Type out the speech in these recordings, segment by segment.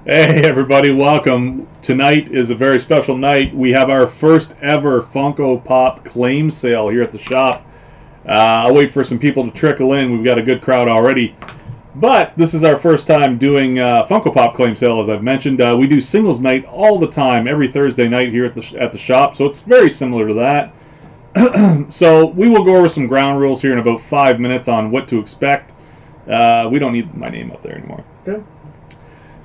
Hey everybody, welcome. Tonight is a very special night. We have our first ever Funko Pop claim sale here at the shop. I'll wait for some people to trickle in. We've got a good crowd already. But this is our first time doing Funko Pop claim sale, as I've mentioned. We do singles night all the time, every Thursday night here at the shop, so it's very similar to that. So we will go over some ground rules here in about 5 minutes on what to expect. We don't need my name up there anymore. Good.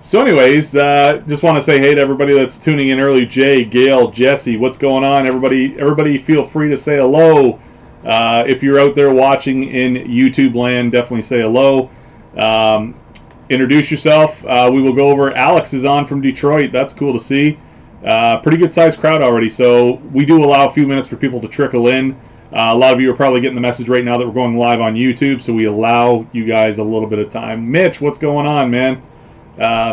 So anyways, just want to say hey to everybody that's tuning in early. Jay, Gail, Jesse, what's going on? Everybody feel free to say hello. If you're out there watching in YouTube land, definitely say hello. Introduce yourself. We will go over. Alex is on from Detroit. That's cool to see. Pretty good sized crowd already. So we do allow a few minutes for people to trickle in. A lot of you are probably getting the message right now that we're going live on YouTube, so we allow you guys a little bit of time. Mitch, what's going on, man?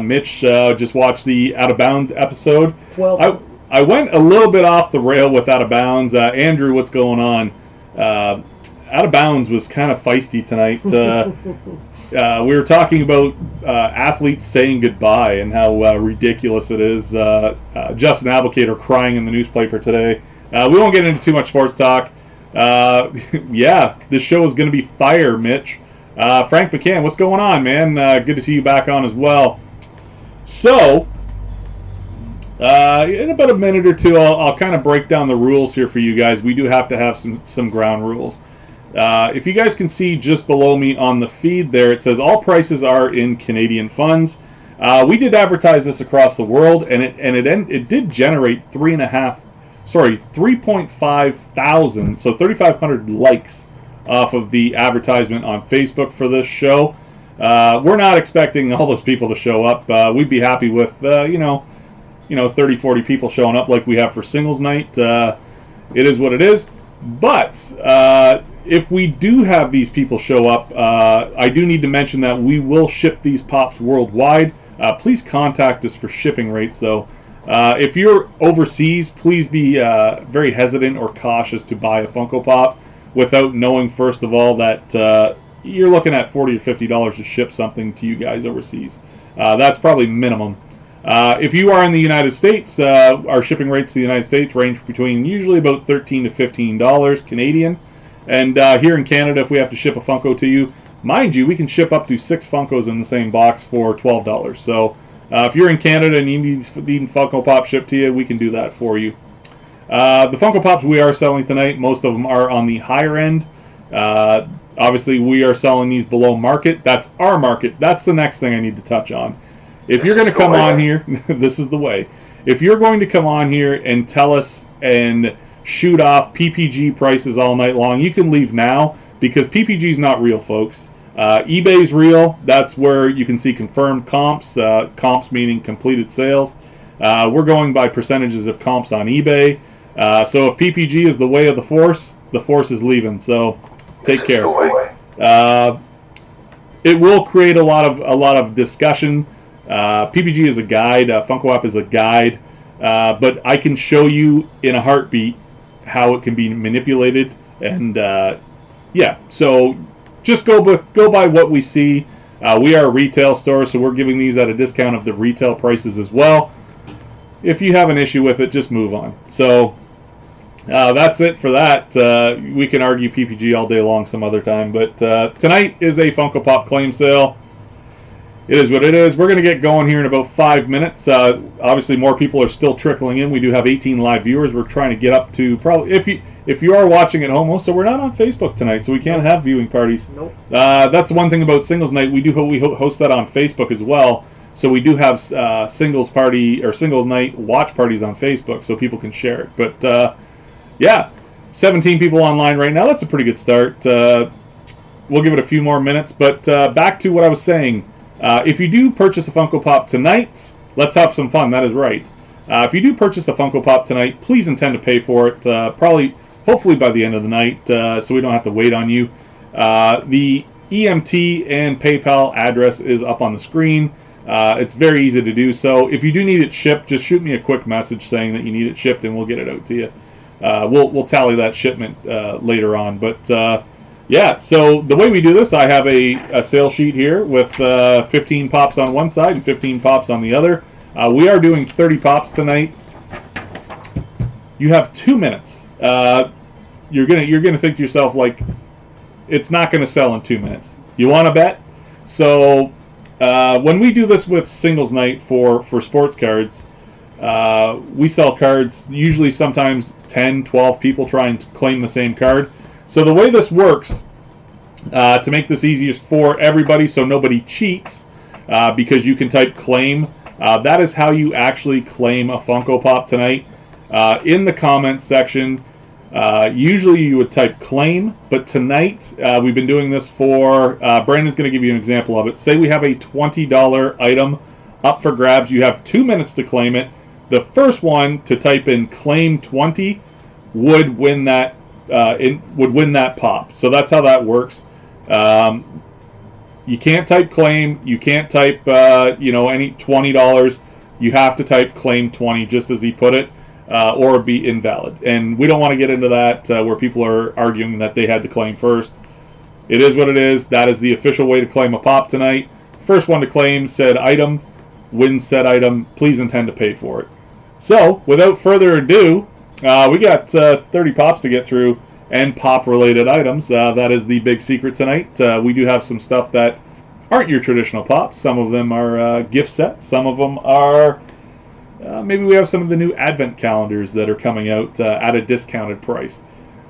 Mitch just watched the Out of Bounds episode. Well, I went a little bit off the rail with Out of Bounds. Andrew, what's going on? Out of Bounds was kind of feisty tonight. We were talking about athletes saying goodbye and how ridiculous it is. Justin Applicator crying in the newspaper today. We won't get into too much sports talk. Yeah, this show is going to be fire, Mitch. Frank McCann, what's going on, man? Good to see you back on as well. So, in about a minute or two, I'll kind of break down the rules here for you guys. We do have to have some ground rules. If you guys can see just below me on the feed there, it says all prices are in Canadian funds. We did advertise this across the world, and it did generate 3.5 thousand, so 3,500 likes off of the advertisement on Facebook for this show. We're not expecting all those people to show up. We'd be happy with 30, 40 people showing up like we have for singles night. It is what it is. But if we do have these people show up, I do need to mention that we will ship these pops worldwide. Please contact us for shipping rates, though. If you're overseas, please be very hesitant or cautious to buy a Funko Pop without knowing, first of all, that you're looking at $40 or $50 to ship something to you guys overseas. That's probably minimum. If you are in the United States, our shipping rates to the United States range between usually about $13 to $15 Canadian. And here in Canada, if we have to ship a Funko to you, mind you, we can ship up to 6 Funkos in the same box for $12. So if you're in Canada and you need Funko Pop shipped to you, we can do that for you. The Funko Pops we are selling tonight, most of them are on the higher end. Obviously, we are selling these below market. That's our market. That's the next thing I need to touch on. If you're going to come on here, this is the way. If you're going to come on here and tell us and shoot off PPG prices all night long, you can leave now because PPG is not real, folks. eBay's real. That's where you can see confirmed comps. Comps meaning completed sales. We're going by percentages of comps on eBay. So if PPG is the way of the force is leaving. So take care. It will create a lot of discussion. PPG is a guide. Funko Pop is a guide. But I can show you in a heartbeat how it can be manipulated. And yeah, so just go by what we see. We are a retail store, so we're giving these at a discount of the retail prices as well. If you have an issue with it, just move on. So that's it for that. We can argue PPG all day long some other time, but tonight is a Funko Pop claim sale. It is what it is. We're going to get going here in about 5 minutes. Obviously, more people are still trickling in. We do have 18 live viewers. We're trying to get up to probably if you are watching at home. So we're not on Facebook tonight, so we can't have viewing parties. Nope. That's one thing about singles night. We host that on Facebook as well. So we do have singles party or singles night watch parties on Facebook, so people can share it. But yeah, 17 people online right now. That's a pretty good start. We'll give it a few more minutes. But back to what I was saying. If you do purchase a Funko Pop tonight, let's have some fun. That is right. If you do purchase a Funko Pop tonight, please intend to pay for it. Hopefully by the end of the night, so we don't have to wait on you. The EMT and PayPal address is up on the screen. It's very easy to do so. If you do need it shipped, just shoot me a quick message saying that you need it shipped, and we'll get it out to you. We'll tally that shipment later on. But Yeah, so the way we do this, I have a sale sheet here with 15 pops on one side and 15 pops on the other. We are doing 30 pops tonight. You have 2 minutes. You're gonna think to yourself, like, it's not gonna sell in 2 minutes. You want to bet? So when we do this with singles night for sports cards, we sell cards. Usually, sometimes 10, 12 people try and claim the same card. So the way this works, to make this easiest for everybody so nobody cheats, because you can type claim, that is how you actually claim a Funko Pop tonight. In the comments section, usually you would type claim, but tonight we've been doing this for, Brandon's going to give you an example of it. Say we have a $20 item up for grabs. You have 2 minutes to claim it. The first one to type in claim 20 would win that pop. So that's how that works. You can't type claim. You can't type any $20. You have to type claim 20, just as he put it, or be invalid. And we don't want to get into that where people are arguing that they had to claim first. It is what it is. That is the official way to claim a pop tonight. First one to claim said item wins said item. Please intend to pay for it. So without further ado, we got 30 pops to get through and pop-related items. That is the big secret tonight. We do have some stuff that aren't your traditional pops. Some of them are gift sets. Some of them are... maybe we have some of the new advent calendars that are coming out at a discounted price.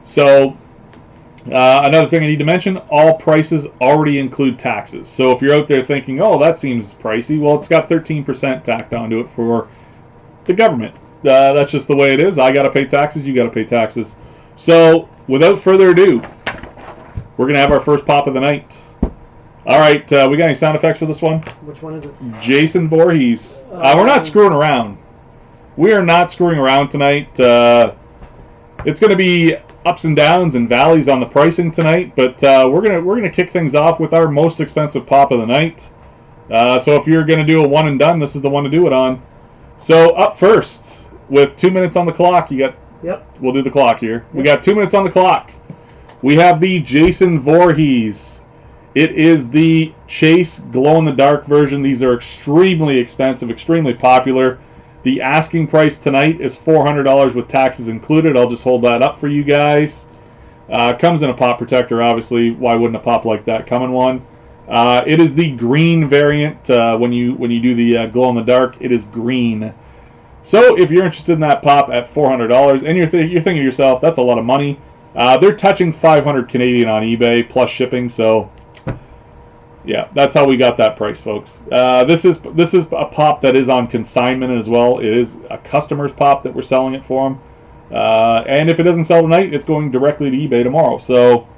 So another thing I need to mention, all prices already include taxes. So if you're out there thinking, oh, that seems pricey, well, it's got 13% tacked onto it for the government. That's just the way it is. I got to pay taxes. You got to pay taxes. So, without further ado, we're going to have our first pop of the night. All right, we got any sound effects for this one? Which one is it? Jason Voorhees. We're not screwing around. We are not screwing around tonight. It's going to be ups and downs and valleys on the pricing tonight, but we're gonna kick things off with our most expensive pop of the night. So if you're going to do a one and done, this is the one to do it on. So up first, with 2 minutes on the clock, you got... Yep. We'll do the clock here. Yep. We got 2 minutes on the clock. We have the Jason Voorhees. It is the Chase glow-in-the-dark version. These are extremely expensive, extremely popular. The asking price tonight is $400 with taxes included. I'll just hold that up for you guys. Comes in a pop protector, obviously. Why wouldn't a pop like that come in one? It is the green variant. When you do the glow-in-the-dark, it is green. So if you're interested in that pop at $400, and you're thinking to yourself, that's a lot of money. They're touching 500 Canadian on eBay plus shipping. So yeah, that's how we got that price, folks. This is a pop that is on consignment as well. It is a customer's pop that we're selling it for them. And if it doesn't sell tonight, it's going directly to eBay tomorrow. So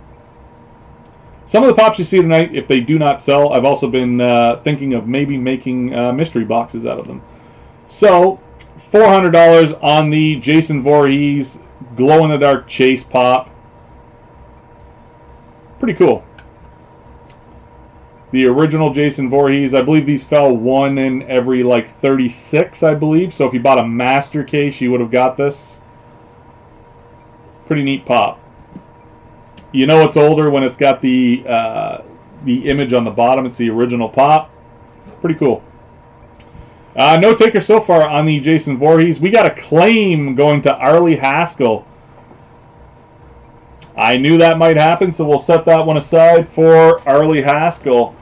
some of the pops you see tonight, if they do not sell, I've also been thinking of maybe making mystery boxes out of them. So $400 on the Jason Voorhees glow-in-the-dark Chase pop. Pretty cool. The original Jason Voorhees, I believe these fell one in every like 36, I believe. So if you bought a master case, you would have got this. Pretty neat pop. You know it's older when it's got the image on the bottom. It's the original pop. Pretty cool. No taker so far on the Jason Voorhees. We got a claim going to Arlie Haskell. I knew that might happen, so we'll set that one aside for Arlie Haskell.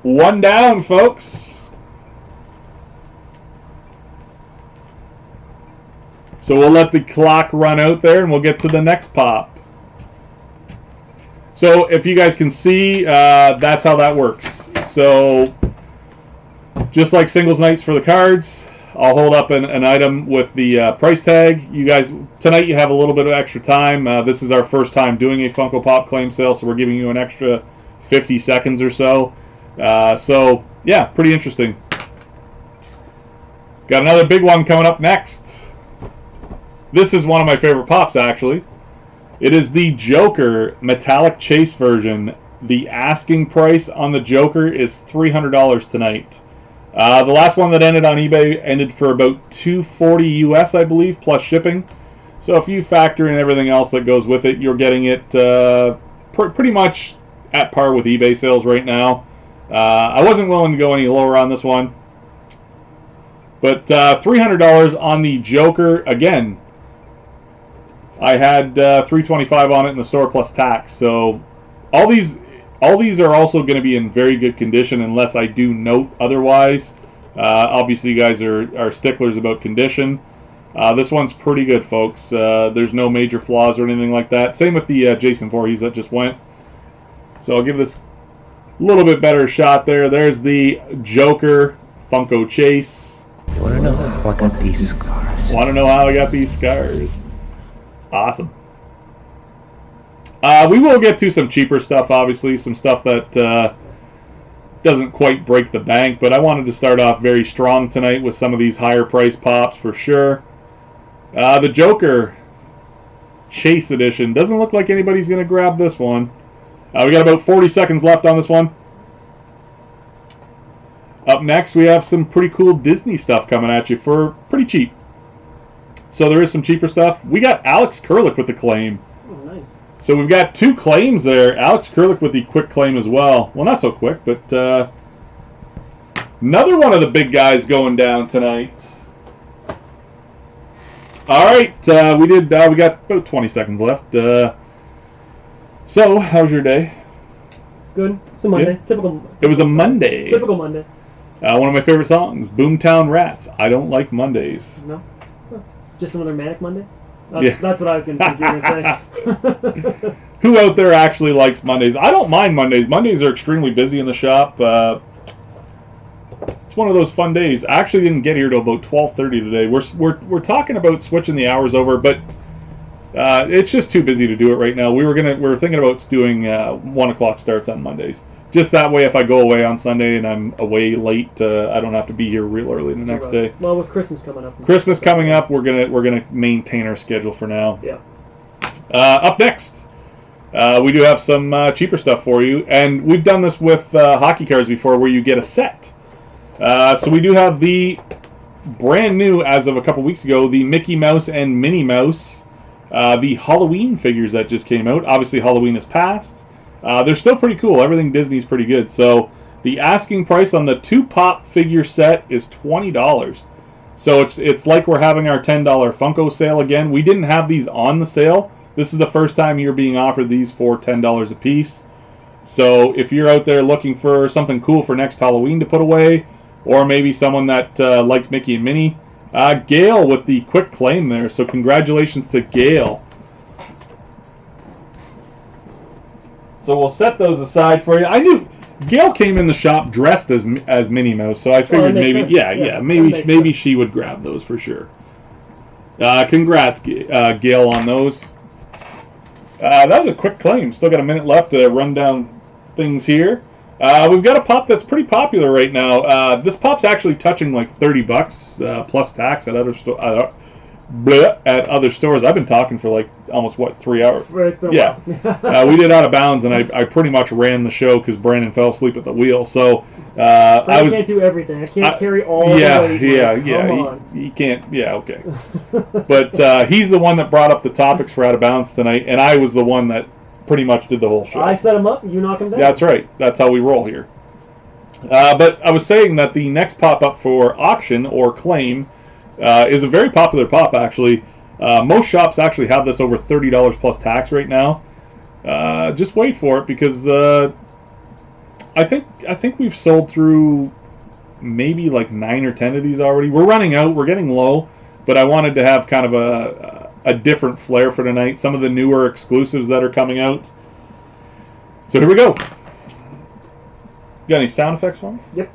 One down, folks. So we'll let the clock run out there, and we'll get to the next pop. So if you guys can see, that's how that works. So just like singles nights for the cards, I'll hold up an item with the price tag. You guys, tonight you have a little bit of extra time. This is our first time doing a Funko Pop claim sale, so we're giving you an extra 50 seconds or so. So, yeah, pretty interesting. Got another big one coming up next. This is one of my favorite pops, actually. It is the Joker Metallic Chase version. The asking price on the Joker is $300 tonight. The last one that ended on eBay ended for about $240 US, I believe, plus shipping. So if you factor in everything else that goes with it, you're getting it pretty much at par with eBay sales right now. I wasn't willing to go any lower on this one. But $300 on the Joker. Again, I had $325 on it in the store plus tax. So all these are also going to be in very good condition unless I do note otherwise. Obviously, you guys are sticklers about condition. This one's pretty good, folks. There's no major flaws or anything like that. Same with the Jason Voorhees that just went. So I'll give this a little bit better shot there. There's the Joker Funko Chase. You want to know how I got these scars? Want to know how I got these scars? Awesome. We will get to some cheaper stuff, obviously. Some stuff that doesn't quite break the bank. But I wanted to start off very strong tonight with some of these higher price pops for sure. The Joker Chase Edition. Doesn't look like anybody's going to grab this one. We got about 40 seconds left on this one. Up next, we have some pretty cool Disney stuff coming at you for pretty cheap. So there is some cheaper stuff. We got Alex Kurlick with the claim. Oh, nice. So we've got two claims there. Alex Kurlick with the quick claim as well. Well, not so quick, but another one of the big guys going down tonight. All right, we got about 20 seconds left. So, how's your day? Good. It's a Monday. Yeah. Typical. It was a Monday. Typical Monday. One of my favorite songs, Boomtown Rats. I don't like Mondays. No? Just another manic Monday? Yeah. That's what I was going to say. Who out there actually likes Mondays? I don't mind Mondays. Mondays are extremely busy in the shop. It's one of those fun days. I actually didn't get here till about 12:30 today. We're talking about switching the hours over, but it's just too busy to do it right now. We were thinking about doing 1 o'clock starts on Mondays. Just that way, if I go away on Sunday and I'm away late, I don't have to be here real early the next day. Well, with Christmas coming up. Christmas coming up, we're gonna maintain our schedule for now. Yeah. Up next, we do have some cheaper stuff for you, and we've done this with hockey cards before, where you get a set. So we do have the brand new, as of a couple weeks ago, the Mickey Mouse and Minnie Mouse, the Halloween figures that just came out. Obviously, Halloween is past. They're still pretty cool. Everything Disney's pretty good. So the asking price on the 2-pop figure set is $20. So it's like we're having our $10 Funko sale again. We didn't have these on the sale. This is the first time you're being offered these for $10 a piece. So if you're out there looking for something cool for next Halloween to put away, or maybe someone that likes Mickey and Minnie, Gail with the quick claim there. So congratulations to Gail. So we'll set those aside for you. I knew Gail came in the shop dressed as Minnie Mouse, so I figured maybe she would grab those for sure. Congrats, Gail, on those. That was a quick claim. Still got a minute left to run down things here. We've got a pop that's pretty popular right now. This pop's actually touching like $30 plus tax at other stores. I've been talking for like almost 3 hours. It's been a while. We did Out of Bounds, and I pretty much ran the show because Brandon fell asleep at the wheel. So I can't do everything. I can't carry all the weight. He can't. Yeah, okay. But he's the one that brought up the topics for Out of Bounds tonight, and I was the one that pretty much did the whole show. I set him up, you knock him down. That's right. That's how we roll here. But I was saying that the next pop-up for auction or claim is a very popular pop, actually. Most shops actually have this over $30 plus tax right now. Just wait for it, because I think we've sold through maybe like 9 or 10 of these already. We're running out. We're getting low, but I wanted to have kind of a different flair for tonight. Some of the newer exclusives that are coming out. So here we go. Got any sound effects for me? Yep.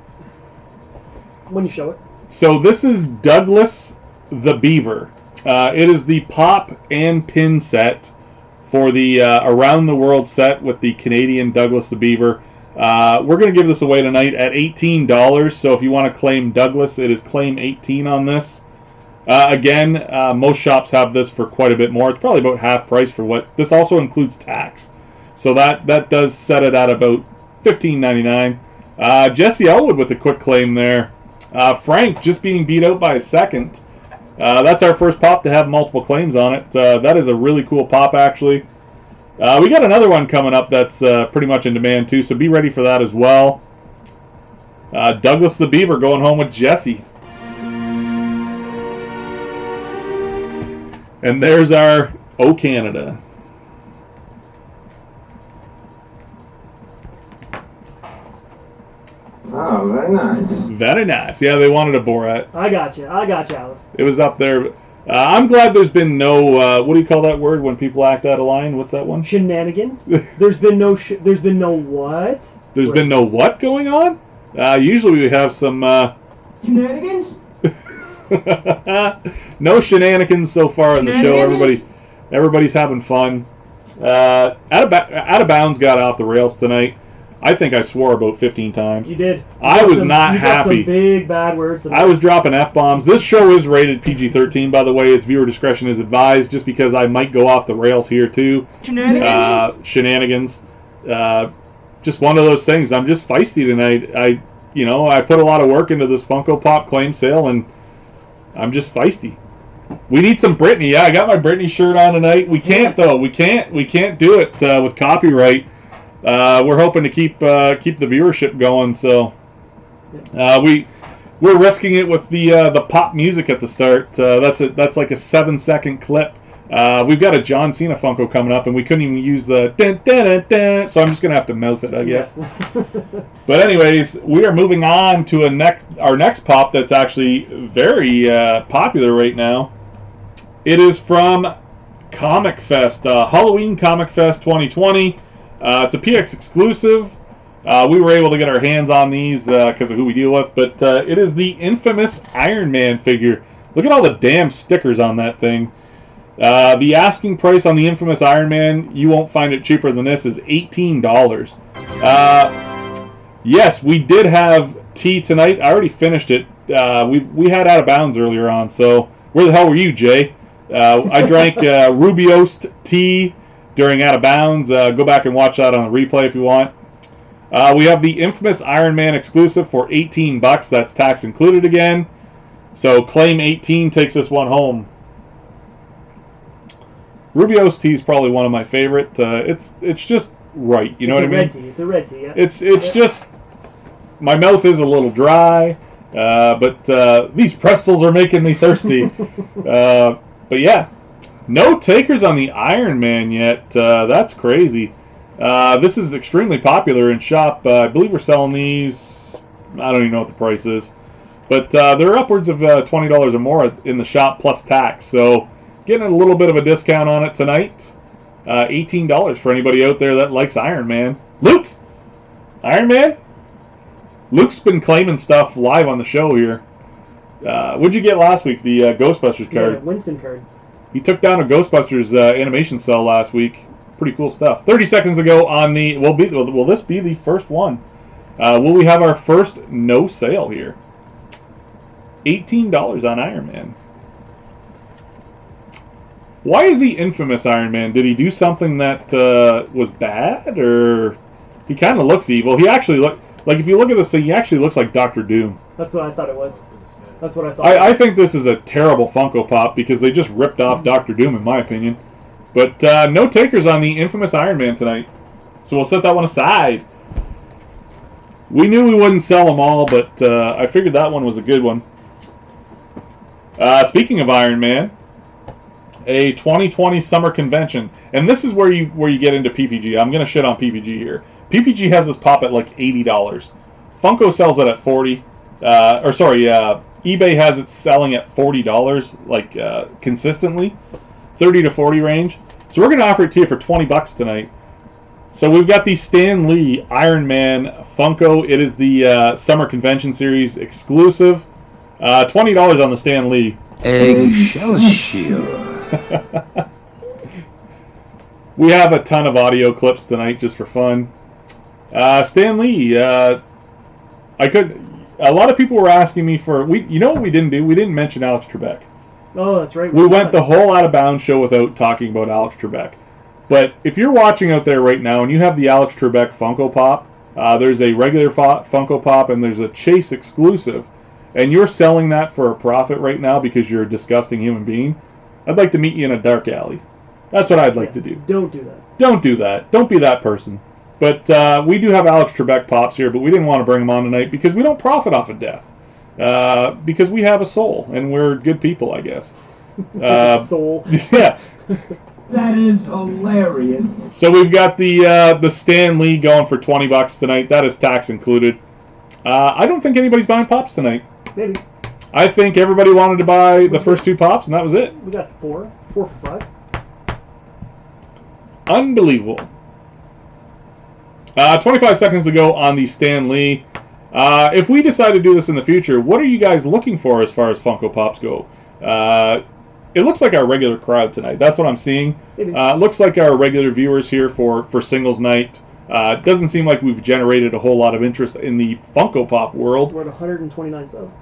When you show it. So this is Douglas the Beaver. It is the pop and pin set for the Around the World set with the Canadian Douglas the Beaver. We're going to give this away tonight at $18. So if you want to claim Douglas, it is claim 18 on this. Again, most shops have this for quite a bit more. It's probably about half price for what this also includes tax. So that does set it at about $15.99. Jesse Elwood with the quick claim there. Frank just being beat out by a second. That's our first pop to have multiple claims on it. That is a really cool pop, actually. We got another one coming up that's pretty much in demand, too, so be ready for that as well. Douglas the Beaver going home with Jesse. And there's our O Canada. Oh, very nice. Very nice. Yeah, they wanted a Borat. I got you, Alice. It was up there. I'm glad there's been no, what do you call that word when people act out of line? What's that one? Shenanigans? There's been no what? There's been no what going on? Usually we have some... Shenanigans? No shenanigans so far in the show. Everybody's having fun. Out of Bounds got off the rails tonight. I think I swore about 15 times. You did. I was not happy. You got some big bad words tonight. I was dropping F-bombs. This show is rated PG-13, by the way. It's viewer discretion is advised, just because I might go off the rails here, too. Shenanigans. Just one of those things. I'm just feisty tonight. I put a lot of work into this Funko Pop claim sale, and I'm just feisty. We need some Britney. Yeah, I got my Britney shirt on tonight. We can't, though. We can't do it with copyright. We're hoping to keep the viewership going, so we're risking it with the pop music at the start. That's like a 7-second clip. We've got a John Cena Funko coming up, and we couldn't even use the dun, dun, dun, dun, so I'm just gonna have to mouth it, I guess. But anyways, we are moving on to our next pop that's actually very popular right now. It is from Comic Fest, Halloween Comic Fest 2020. It's a PX exclusive. We were able to get our hands on these because of who we deal with, but it is the infamous Iron Man figure. Look at all the damn stickers on that thing. The asking price on the infamous Iron Man, you won't find it cheaper than this, is $18. Yes, we did have tea tonight. I already finished it. We had Out of Bounds earlier on, so where the hell were you, Jay? I drank Rubiost tea during Out of Bounds. Go back and watch that on the replay if you want. We have the infamous Iron Man exclusive for $18. That's tax included again. So claim 18 takes this one home. Rubio's tea is probably one of my favorite. It's just right. You know what I mean? It's a red tea. Yeah. It's just, my mouth is a little dry, but these Prestles are making me thirsty. But yeah. No takers on the Iron Man yet. That's crazy. This is extremely popular in shop. I believe we're selling these, I don't even know what the price is. But they're upwards of $20 or more in the shop plus tax. So getting a little bit of a discount on it tonight. $18 for anybody out there that likes Iron Man. Luke! Iron Man? Luke's been claiming stuff live on the show here. What'd you get last week? The Ghostbusters card. Yeah, Winston card. He took down a Ghostbusters animation cell last week. Pretty cool stuff. 30 seconds ago on the... Will this be the first one? Will we have our first no sale here? $18 on Iron Man. Why is he infamous Iron Man? Did he do something that was bad? Or... He kind of looks evil. He actually look... Like, if you look at this thing, he actually looks like Dr. Doom. That's what I thought it was. That's what I thought. I think this is a terrible Funko Pop because they just ripped off Dr. Doom, in my opinion. But no takers on the infamous Iron Man tonight. So we'll set that one aside. We knew we wouldn't sell them all, but I figured that one was a good one. Speaking of Iron Man, a 2020 summer convention. And this is where you get into PPG. I'm going to shit on PPG here. PPG has this pop at like $80. Funko sells it at $40. eBay has it selling at $40, like consistently, 30 to 40 range. So we're going to offer it to you for $20 tonight. So we've got the Stan Lee Iron Man Funko. It is the Summer Convention Series exclusive. $20 on the Stan Lee. Eggshell Shield. We have a ton of audio clips tonight just for fun. Stan Lee, a lot of people were asking me for... You know what we didn't do? We didn't mention Alex Trebek. Oh, that's right. We went the whole Out of Bounds show without talking about Alex Trebek. But if you're watching out there right now and you have the Alex Trebek Funko Pop, there's a regular Funko Pop and there's a Chase exclusive. and you're selling that for a profit right now because you're a disgusting human being, I'd like to meet you in a dark alley. That's what I'd like to do. Don't do that. Don't do that. Don't be that person. But we do have Alex Trebek Pops here, but we didn't want to bring him on tonight because we don't profit off of death. Because we have a soul, and we're good people, I guess. Soul. Yeah. That is hilarious. So we've got the Stan Lee going for $20 tonight. That is tax included. I don't think anybody's buying Pops tonight. Maybe. I think everybody wanted to buy the first 2 Pops, and that was it. We got 4 for 5. Unbelievable. 25 seconds to go on the Stan Lee. If we decide to do this in the future, what are you guys looking for as far as Funko Pops go? It looks like our regular crowd tonight. That's what I'm seeing. Looks like our regular viewers here for singles night. It doesn't seem like we've generated a whole lot of interest in the Funko Pop world. We're at 129 subs.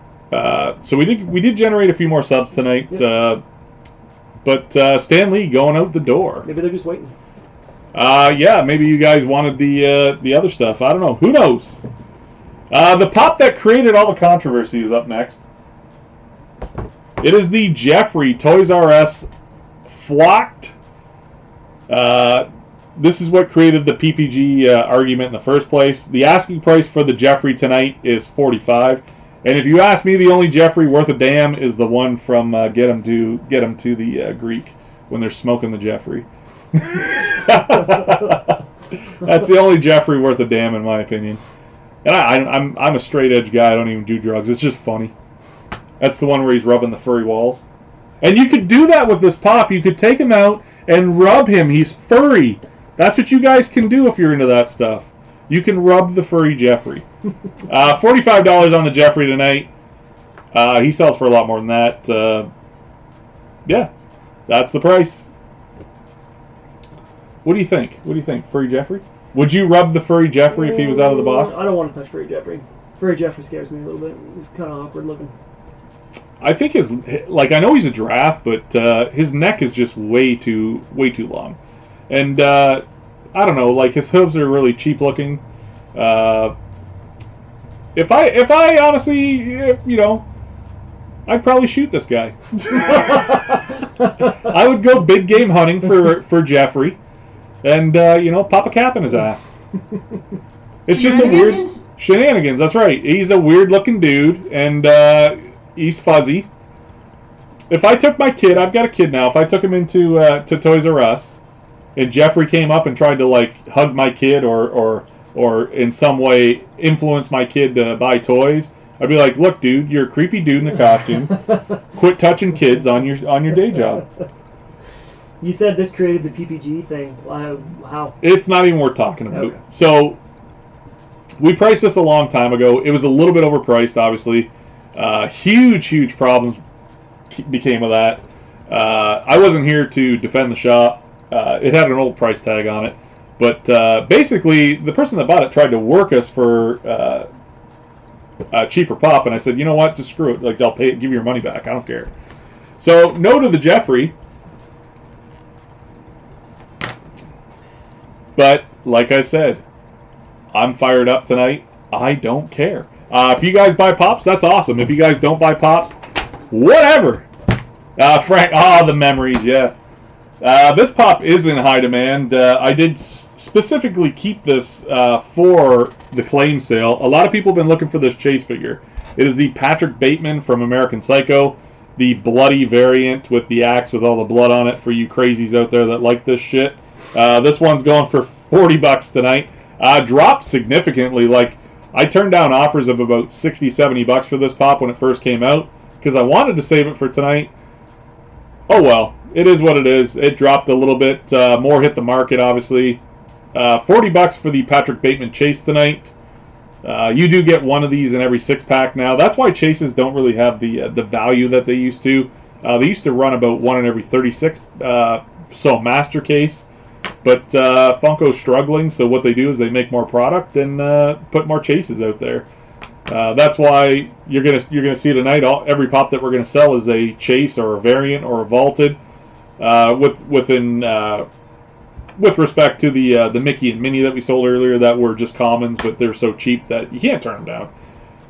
So we did generate a few more subs tonight. Yep. But Stan Lee going out the door. Maybe they're just waiting. Yeah, maybe you guys wanted the other stuff. I don't know. Who knows? The pop that created all the controversy is up next. It is the Jeffrey Toys R Us flocked. This is what created the PPG argument in the first place. The asking price for the Jeffrey tonight is $45. And if you ask me, the only Jeffrey worth a damn is the one from Get 'em to the Greek when they're smoking the Jeffrey. That's the only Jeffrey worth a damn in my opinion. And I'm a straight edge guy. I don't even do drugs. It's just funny. That's the one where he's rubbing the furry walls. And you could do that with this pop. You could take him out and rub him. He's furry. That's what you guys can do if you're into that stuff. You can rub the furry Jeffrey. $45 on the Jeffrey tonight. He sells for a lot more than that. Yeah, that's the price. What do you think? What do you think, furry Jeffrey? Would you rub the furry Jeffrey if he was out of the box? I don't want to touch furry Jeffrey. Furry Jeffrey scares me a little bit. He's kind of awkward looking. I think I know he's a giraffe, but his neck is just way too long, and I don't know, like his hooves are really cheap looking. If I honestly, I'd probably shoot this guy. I would go big game hunting for Jeffrey, and pop a cap in his ass. It's just a weird shenanigans. That's right. He's a weird looking dude, and he's fuzzy. If I took my kid, I've got a kid now. If I took him into to Toys R Us, and Jeffrey came up and tried to like hug my kid or in some way influence my kid to buy toys, I'd be like, "Look, dude, you're a creepy dude in a costume. Quit touching kids on your day job." You said this created the PPG thing. How? It's not even worth talking about. Okay. So we priced this a long time ago. It was a little bit overpriced, obviously. Huge problems became of that. I wasn't here to defend the shop. It had an old price tag on it. But basically, the person that bought it tried to work us for a cheaper pop, and I said, you know what, just screw it. Like, I'll give you your money back. I don't care. So, no to the Jeffrey. But, like I said, I'm fired up tonight. I don't care. If you guys buy Pops, that's awesome. If you guys don't buy Pops, whatever. Frank, the memories, yeah. This Pop is in high demand. I did specifically keep this for the claim sale. A lot of people have been looking for this Chase figure. It is the Patrick Bateman from American Psycho, the bloody variant with the axe with all the blood on it for you crazies out there that like this shit. This one's going for $40 tonight. Dropped significantly. Like, I turned down offers of about $60, $70 for this Pop when it first came out because I wanted to save it for tonight. Oh well, it is what it is. It dropped a little bit. More hit the market, obviously. $40 for the Patrick Bateman Chase tonight. You do get one of these in every 6-pack now. That's why Chases don't really have the value that they used to. They used to run about one in every 36. So master case. But Funko's struggling, so what they do is they make more product and put more Chases out there. That's why you're gonna see tonight. Every Pop that we're gonna sell is a Chase or a variant or a vaulted. With respect to the Mickey and Minnie that we sold earlier, that were just commons, but they're so cheap that you can't turn them down.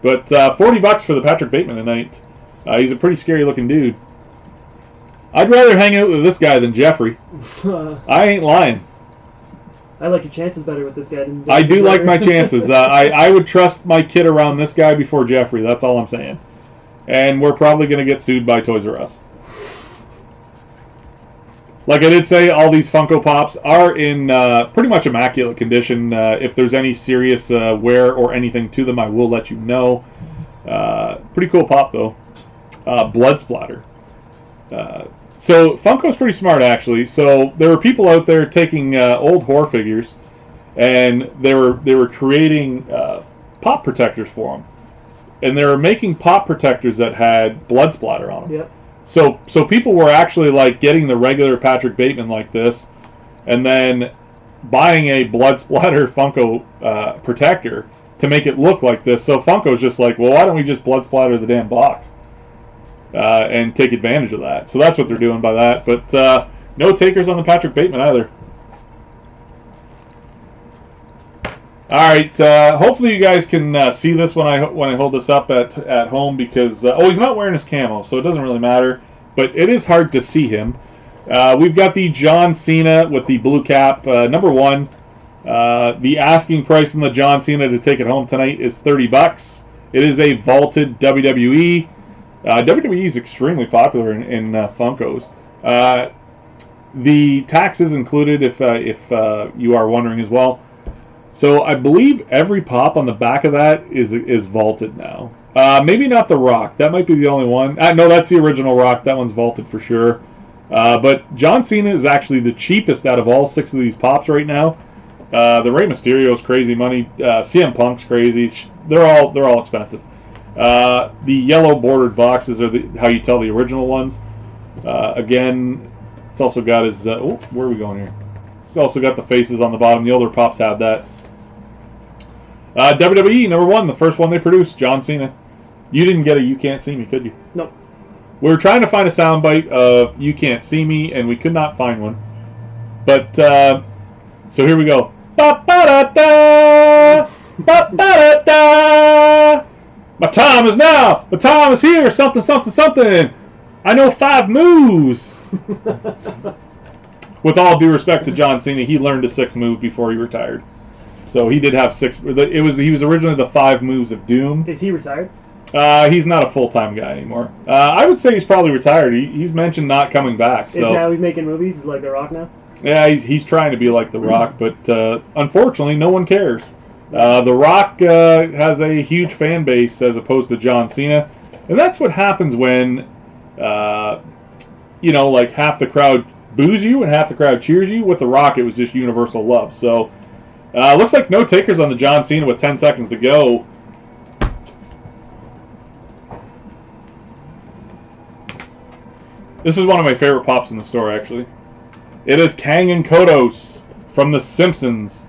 But $40 for the Patrick Bateman tonight. He's a pretty scary looking dude. I'd rather hang out with this guy than Jeffrey. I ain't lying. I like your chances better with this guy than I do like my chances. I would trust my kid around this guy before Jeffrey. That's all I'm saying. And we're probably going to get sued by Toys R Us. Like I did say, all these Funko Pops are in pretty much immaculate condition. If there's any serious wear or anything to them, I will let you know. Pretty cool pop, though. Blood splatter. So Funko's pretty smart, actually. So there were people out there taking old horror figures, and they were creating pop protectors for them, and they were making pop protectors that had blood splatter on them. Yep. So people were actually like getting the regular Patrick Bateman like this, and then buying a blood splatter Funko protector to make it look like this. So Funko's just like, well, why don't we just blood splatter the damn box? And take advantage of that. So that's what they're doing by that. But no takers on the Patrick Bateman either. All right. Hopefully you guys can see this when I hold this up at home, because he's not wearing his camo, so it doesn't really matter. But it is hard to see him. We've got the John Cena with the blue cap, number 1. The asking price on the John Cena to take it home tonight is $30. It is a vaulted WWE. WWE is extremely popular in Funkos. The tax is included if you are wondering as well. So I believe every pop on the back of that is vaulted now. Maybe not the Rock. That might be the only one. No, that's the original Rock. That one's vaulted for sure. But John Cena is actually the cheapest out of all 6 of these pops right now. The Rey Mysterio's crazy money. CM Punk's crazy. They're all expensive. The yellow bordered boxes are how you tell the original ones. Again, it's also got his... where are we going here? It's also got the faces on the bottom. The older pops had that. WWE, number 1, the first one they produced, John Cena. You didn't get a You Can't See Me, could you? No. We were trying to find a soundbite of You Can't See Me, and we could not find one. But, so here we go. Ba-ba-da-da! Ba-ba-da-da! My time is now! My time is here! Something, something, something! I know 5 moves! With all due respect to John Cena, he learned a 6th move before he retired. So he did have 6. He was originally the 5 moves of Doom. Is he retired? He's not a full-time guy anymore. I would say he's probably retired. He's mentioned not coming back. So. Is now he's making movies? Is like The Rock now? Yeah, he's trying to be like The Rock, but unfortunately, no one cares. The Rock has a huge fan base as opposed to John Cena, and that's what happens when, like half the crowd boos you and half the crowd cheers you. With The Rock, it was just universal love. So, looks like no takers on the John Cena with 10 seconds to go. This is one of my favorite pops in the store, actually. It is Kang and Kodos from The Simpsons.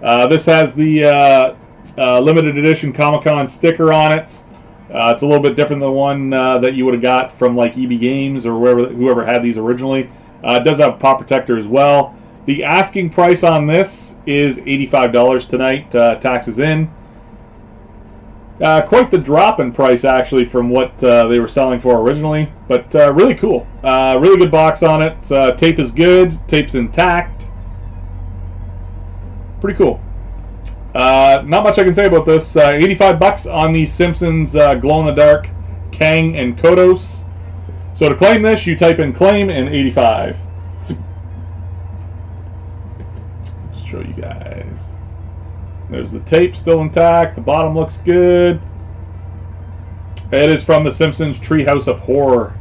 This has the limited edition Comic-Con sticker on it. It's a little bit different than the one that you would have got from like EB Games or whoever had these originally. It does have a pop protector as well. The asking price on this is $85 tonight, taxes in. Quite the drop in price, actually, from what they were selling for originally. But really cool. Really good box on it. Tape is good. Tape's intact. Pretty cool. Not much I can say about this. $85 on the Simpsons glow-in-the-dark Kang and Kodos. So to claim this, you type in claim and 85. Let's show you guys. There's the tape still intact. The bottom looks good. It is from the Simpsons Treehouse of Horror.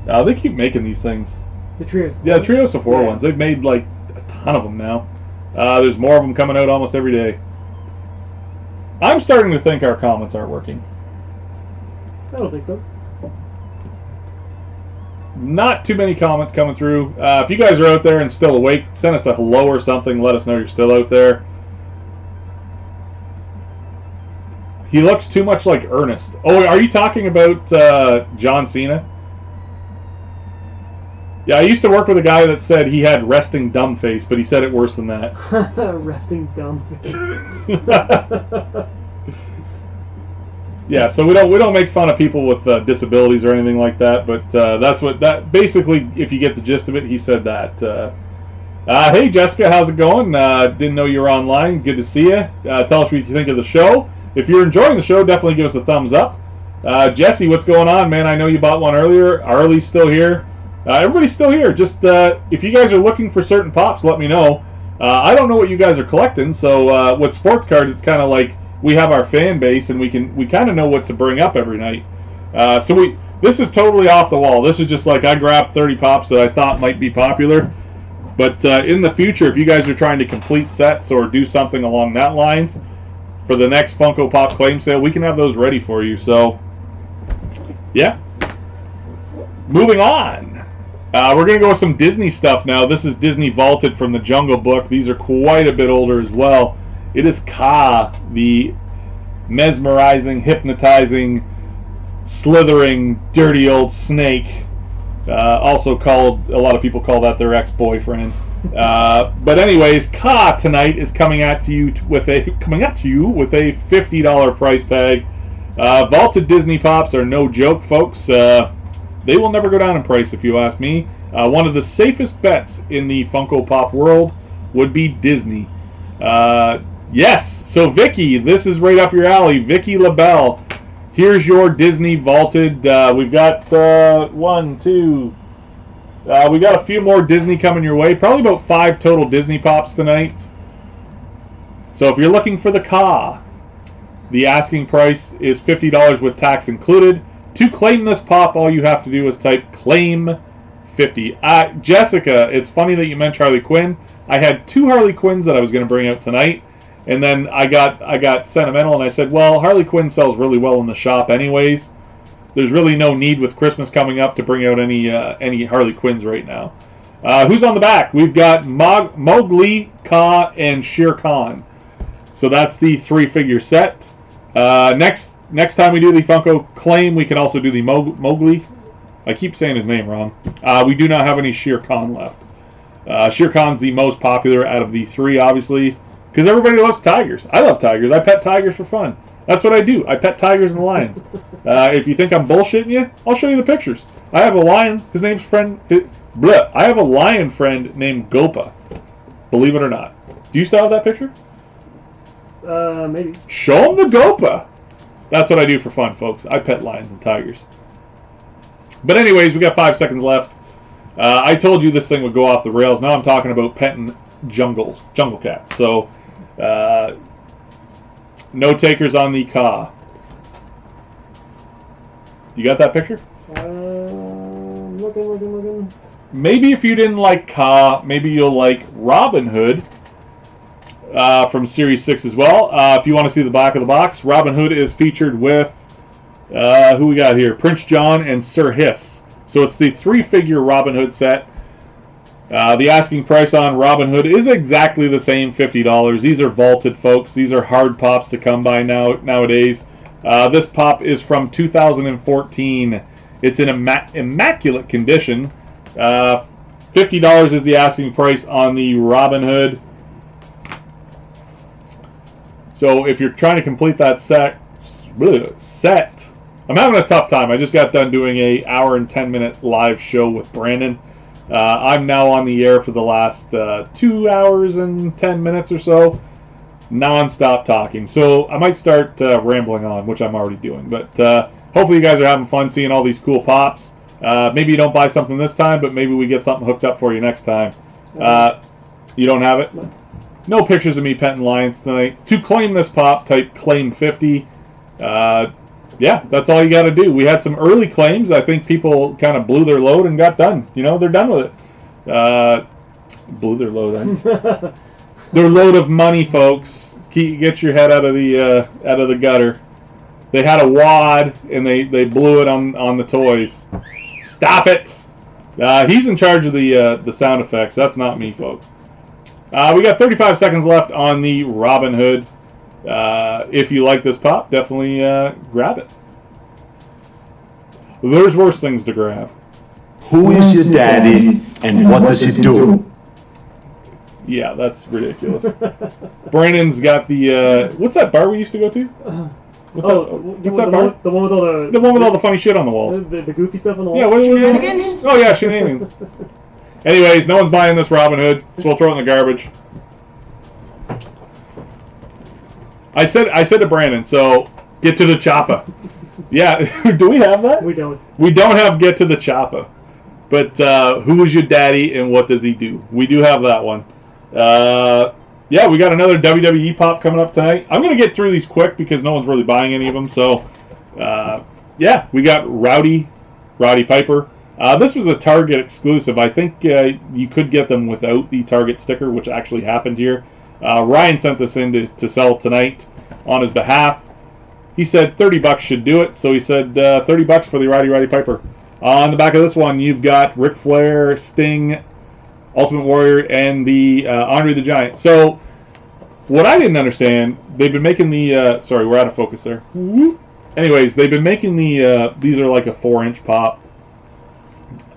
They keep making these things. The Treehouse. Yeah, the Treehouse of Horror ones. They've made like a ton of them now. There's more of them coming out almost every day. I'm starting to think our comments aren't working. I don't think so. Not too many comments coming through. If you guys are out there and still awake, send us a hello or something. Let us know you're still out there. He looks too much like Ernest. Oh, are you talking about John Cena? Yeah, I used to work with a guy that said he had resting dumb face, but he said it worse than that. Resting dumb face. Yeah, so we don't make fun of people with disabilities or anything like that, but that's what that basically. If you get the gist of it, he said that. Hey Jessica, how's it going? Didn't know you were online. Good to see you. Tell us what you think of the show. If you're enjoying the show, definitely give us a thumbs up. Jesse, what's going on, man? I know you bought one earlier. Arlie's still here. Everybody's still here. Just if you guys are looking for certain pops, let me know. I don't know what you guys are collecting, so with sports cards, it's kind of like we have our fan base, and we kind of know what to bring up every night. This is totally off the wall. This is just like I grabbed 30 pops that I thought might be popular. But in the future, if you guys are trying to complete sets or do something along that lines for the next Funko Pop claim sale, we can have those ready for you. So, yeah. Moving on. We're going to go with some Disney stuff now. This is Disney Vaulted from the Jungle Book. These are quite a bit older as well. It is Ka, the mesmerizing, hypnotizing, slithering, dirty old snake. Also called, a lot of people call that their ex-boyfriend. But anyways, Ka tonight is coming at you with a $50 price tag. Vaulted Disney Pops are no joke, folks. They will never go down in price, if you ask me. One of the safest bets in the Funko Pop world would be Disney. Yes, so Vicky, this is right up your alley. Vicky LaBelle. Here's your Disney Vaulted. We've got we got a few more Disney coming your way. Probably about 5 total Disney Pops tonight. So if you're looking for the Ka, the asking price is $50 with tax included. To claim this pop, all you have to do is type claim 50. Jessica, it's funny that you mentioned Harley Quinn. I had 2 Harley Quinns that I was going to bring out tonight. And then I got sentimental and I said, well, Harley Quinn sells really well in the shop anyways. There's really no need with Christmas coming up to bring out any Harley Quinns right now. Who's on the back? We've got Mowgli, Ka, and Shere Khan. So that's the 3-figure set. Next time we do the Funko claim, we can also do the Mowgli. I keep saying his name wrong. We do not have any Shere Khan left. Shere Khan's the most popular out of the 3, obviously. Because everybody loves tigers. I love tigers. I pet tigers for fun. That's what I do. I pet tigers and lions. If you think I'm bullshitting you, I'll show you the pictures. I have a lion. His name's I have a lion friend named Gopa. Believe it or not. Do you still have that picture? Maybe. Show him the Gopa. That's what I do for fun, folks. I pet lions and tigers. But anyways, we got 5 seconds left. I told you this thing would go off the rails. Now I'm talking about petting jungle cats. So, no takers on the Ka. You got that picture? Looking. Maybe if you didn't like Ka, maybe you'll like Robin Hood from Series 6 as well. If you want to see the back of the box, Robin Hood is featured with, who we got here? Prince John and Sir Hiss. So it's the 3-figure Robin Hood set. The asking price on Robin Hood is exactly the same, $50. These are vaulted, folks. These are hard pops to come by nowadays. This pop is from 2014. It's in immaculate condition. $50 is the asking price on the Robin Hood. So if you're trying to complete that set, I'm having a tough time. I just got done doing a 1 and 10 minute live show with Brandon. I'm now on the air for the last 2 hours and 10 minutes or so, non-stop talking. So I might start rambling on, which I'm already doing. But hopefully you guys are having fun seeing all these cool pops. Maybe you don't buy something this time, but maybe we get something hooked up for you next time. You don't have it? No pictures of me petting lions tonight. To claim this pop, type claim 50. Yeah, that's all you got to do. We had some early claims. I think people kind of blew their load and got done. You know, they're done with it. Blew their load. Their load of money, folks. Get your head out of the gutter. They had a wad and they blew it on the toys. Stop it. He's in charge of the sound effects. That's not me, folks. We got 35 seconds left on the Robin Hood. If you like this pop, definitely grab it. There's worse things to grab. Who is your daddy and what does he do? Yeah, that's ridiculous. Brandon's got the... what's that bar we used to go to? What's the that part? one with all The one with all the funny shit on the walls. the goofy stuff on the walls. Yeah, oh yeah, shenanigans. Anyways, no one's buying this Robin Hood, so we'll throw it in the garbage. I said to Brandon, so get to the chopper. Yeah, do we have that? We don't. We don't have get to the chopper. But who is your daddy and what does he do? We do have that one. Yeah, we got another WWE pop coming up tonight. I'm going to get through these quick because no one's really buying any of them. So, yeah, we got Roddy Piper. This was a Target exclusive. I think you could get them without the Target sticker, which actually happened here. Ryan sent this in to sell tonight on his behalf. He said $30 should do it, so he said $30 for the Roddy Piper. On the back of this one, you've got Ric Flair, Sting, Ultimate Warrior, and the Andre the Giant. So, what I didn't understand, they've been making the... sorry, we're out of focus there. Anyways, they've been making the... these are like a 4-inch pop.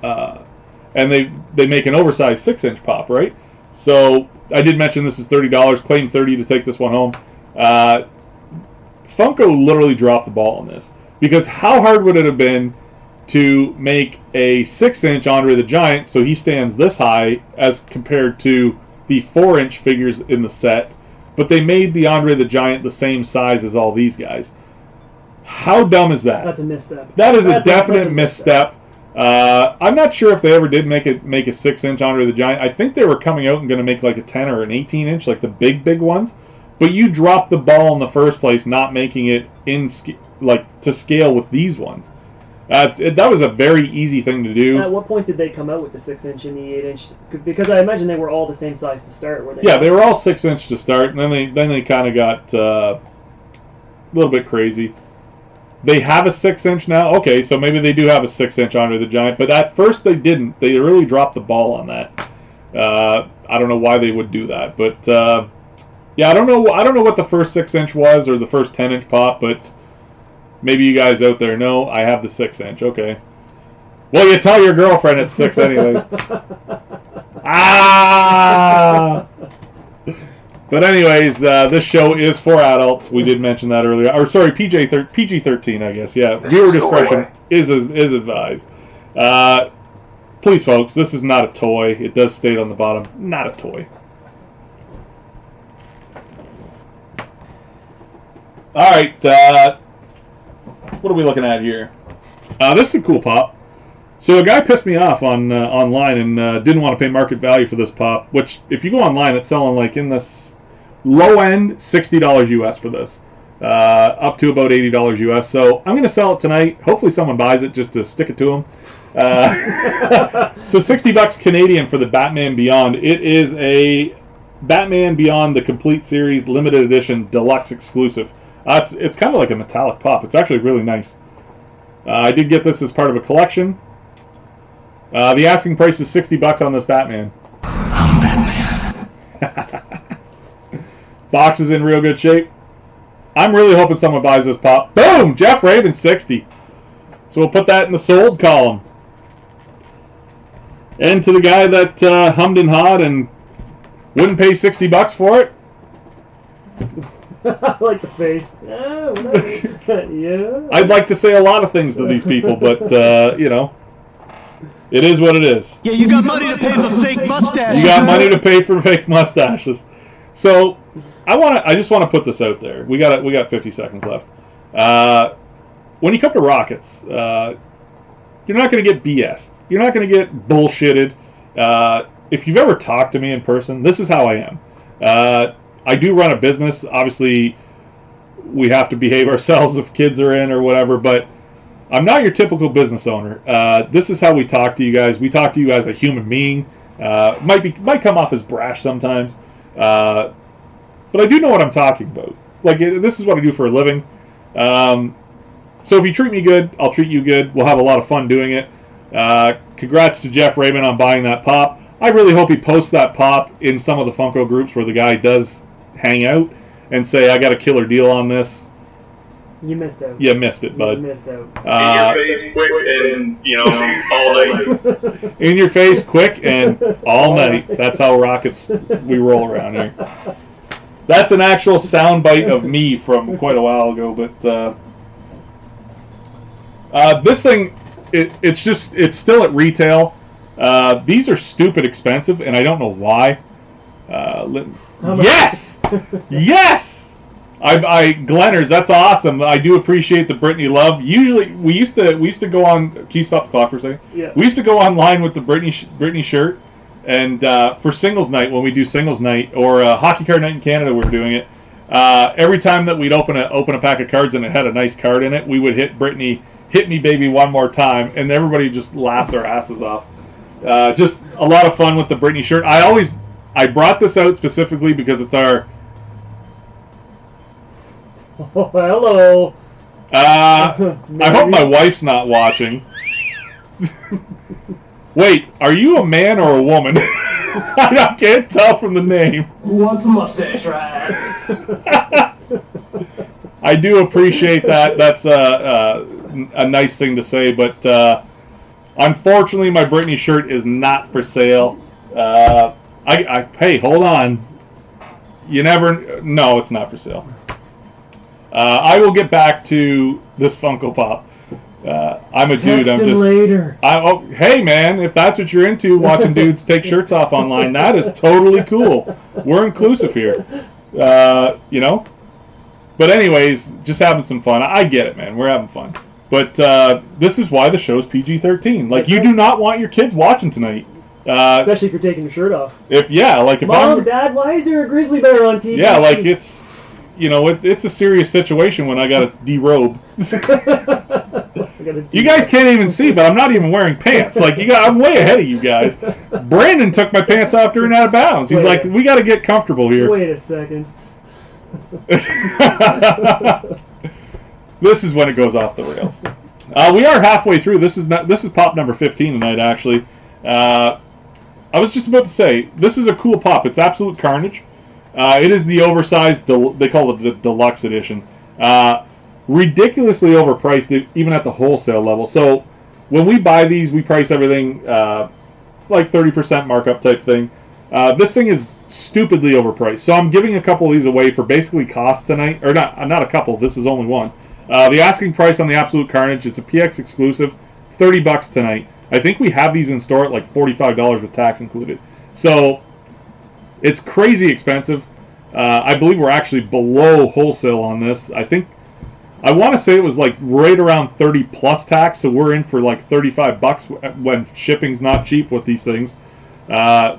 And they make an oversized 6-inch pop, right? So, I did mention this is $30. Claim $30 to take this one home. Funko literally dropped the ball on this. Because how hard would it have been to make a 6-inch Andre the Giant so he stands this high as compared to the 4-inch figures in the set, but they made the Andre the Giant the same size as all these guys. How dumb is that? That's a misstep. That is a definite misstep. I'm not sure if they ever did make a 6-inch Andre the Giant. I think they were coming out and going to make like a 10 or an 18-inch, like the big ones. But you dropped the ball in the first place, not making it to scale with these ones. That was a very easy thing to do. At what point did they come out with the 6-inch and the 8-inch? Because I imagine they were all the same size to start. Were they? Yeah, they were all 6-inch to start, and then they kind of got a little bit crazy. They have a 6-inch now. Okay, so maybe they do have a 6-inch Andre the Giant, but at first they didn't. They really dropped the ball on that. I don't know why they would do that, but yeah, I don't know what the first 6-inch was or the first 10-inch pop, but. Maybe you guys out there know I have the 6-inch. Okay. Well, you tell your girlfriend it's 6 anyways. But anyways, this show is for adults. We did mention that earlier. Or sorry, PG-13, I guess. Yeah, viewer discretion is advised. Please, folks, this is not a toy. It does state on the bottom, not a toy. All right. What are we looking at here? This is a cool pop. So a guy pissed me off on online and didn't want to pay market value for this pop, which if you go online, it's selling like in this low end $60 US for this, up to about $80 US. So I'm going to sell it tonight. Hopefully someone buys it just to stick it to them. So $60 Canadian for the Batman Beyond. It is a Batman Beyond the Complete Series Limited Edition Deluxe exclusive. It's kind of like a metallic pop. It's actually really nice. I did get this as part of a collection. The asking price is $60 on this Batman. I'm Batman. Box is in real good shape. I'm really hoping someone buys this pop. Boom! Jeff Raven 60. So we'll put that in the sold column. And to the guy that hummed and hawed and wouldn't pay $60 for it. I like the face. Yeah, whatever. Yeah. I'd like to say a lot of things to these people, but you know, it is what it is. Yeah, you got money to pay for fake mustaches. You got money to pay for fake mustaches. So I just want to put this out there. We got 50 seconds left. When you come to Rockets, you're not going to get BS'd. You're not going to get bullshitted. If you've ever talked to me in person, this is how I am. I do run a business. Obviously, we have to behave ourselves if kids are in or whatever, but I'm not your typical business owner. This is how we talk to you guys. We talk to you as a human being. Might come off as brash sometimes, but I do know what I'm talking about. Like, this is what I do for a living. So if you treat me good, I'll treat you good. We'll have a lot of fun doing it. Congrats to Jeff Raymond on buying that pop. I really hope he posts that pop in some of the Funko groups where the guy does hang out and say, I got a killer deal on this. You missed out. You missed it, bud. You missed out. In your face, quick, and, all night. In your face, quick, and all night. That's how Rockets we roll around here. That's an actual soundbite of me from quite a while ago. But this thing, it's still at retail. These are stupid expensive, and I don't know why. Yes! Yes! Glenners, that's awesome. I do appreciate the Brittany love. Usually, we used to go on. Can you stop the clock for a second? Yeah. We used to go online with the Brittany shirt, and for singles night, when we do singles night or hockey card night in Canada, we're doing it. Every time that we'd open a pack of cards and it had a nice card in it, we would hit Brittany, "Hit me, baby, one more time," and everybody just laughed their asses off. Just a lot of fun with the Brittany shirt. I brought this out specifically because it's our. Oh, hello. I hope my wife's not watching. Wait, are you a man or a woman? I can't tell from the name. Who wants a mustache ride? I do appreciate that. That's a nice thing to say, but unfortunately, my Brittany shirt is not for sale. Hey, hold on. You never. No, it's not for sale. I will get back to this Funko Pop. I'm a dude. Text him later. Hey, man, if that's what you're into, watching dudes take shirts off online, that is totally cool. We're inclusive here. You know? But anyways, just having some fun. I get it, man. We're having fun. But this is why the show's PG-13. Like, you do not want your kids watching tonight. Especially if you're taking your shirt off. If Mom, Dad, why is there a grizzly bear on TV? Yeah, like it's... You know, it's a serious situation when I got to derobe. You guys can't even see, but I'm not even wearing pants. Like I'm way ahead of you guys. Brandon took my pants off during out of bounds. He's like, we got to get comfortable here. Wait a second. This is when it goes off the rails. We are halfway through. This is pop number 15 tonight. Actually, I was just about to say this is a cool pop. It's Absolute Carnage. It is the oversized, they call it the deluxe edition. Ridiculously overpriced, even at the wholesale level. So when we buy these, we price everything like 30% markup type thing. This thing is stupidly overpriced. So I'm giving a couple of these away for basically cost tonight. Or not a couple, this is only one. The asking price on the Absolute Carnage, it's a PX exclusive, $30 tonight. I think we have these in store at like $45 with tax included. So... It's crazy expensive. I believe we're actually below wholesale on this. I want to say it was like right around 30 plus tax, so we're in for like $35 when shipping's not cheap with these things.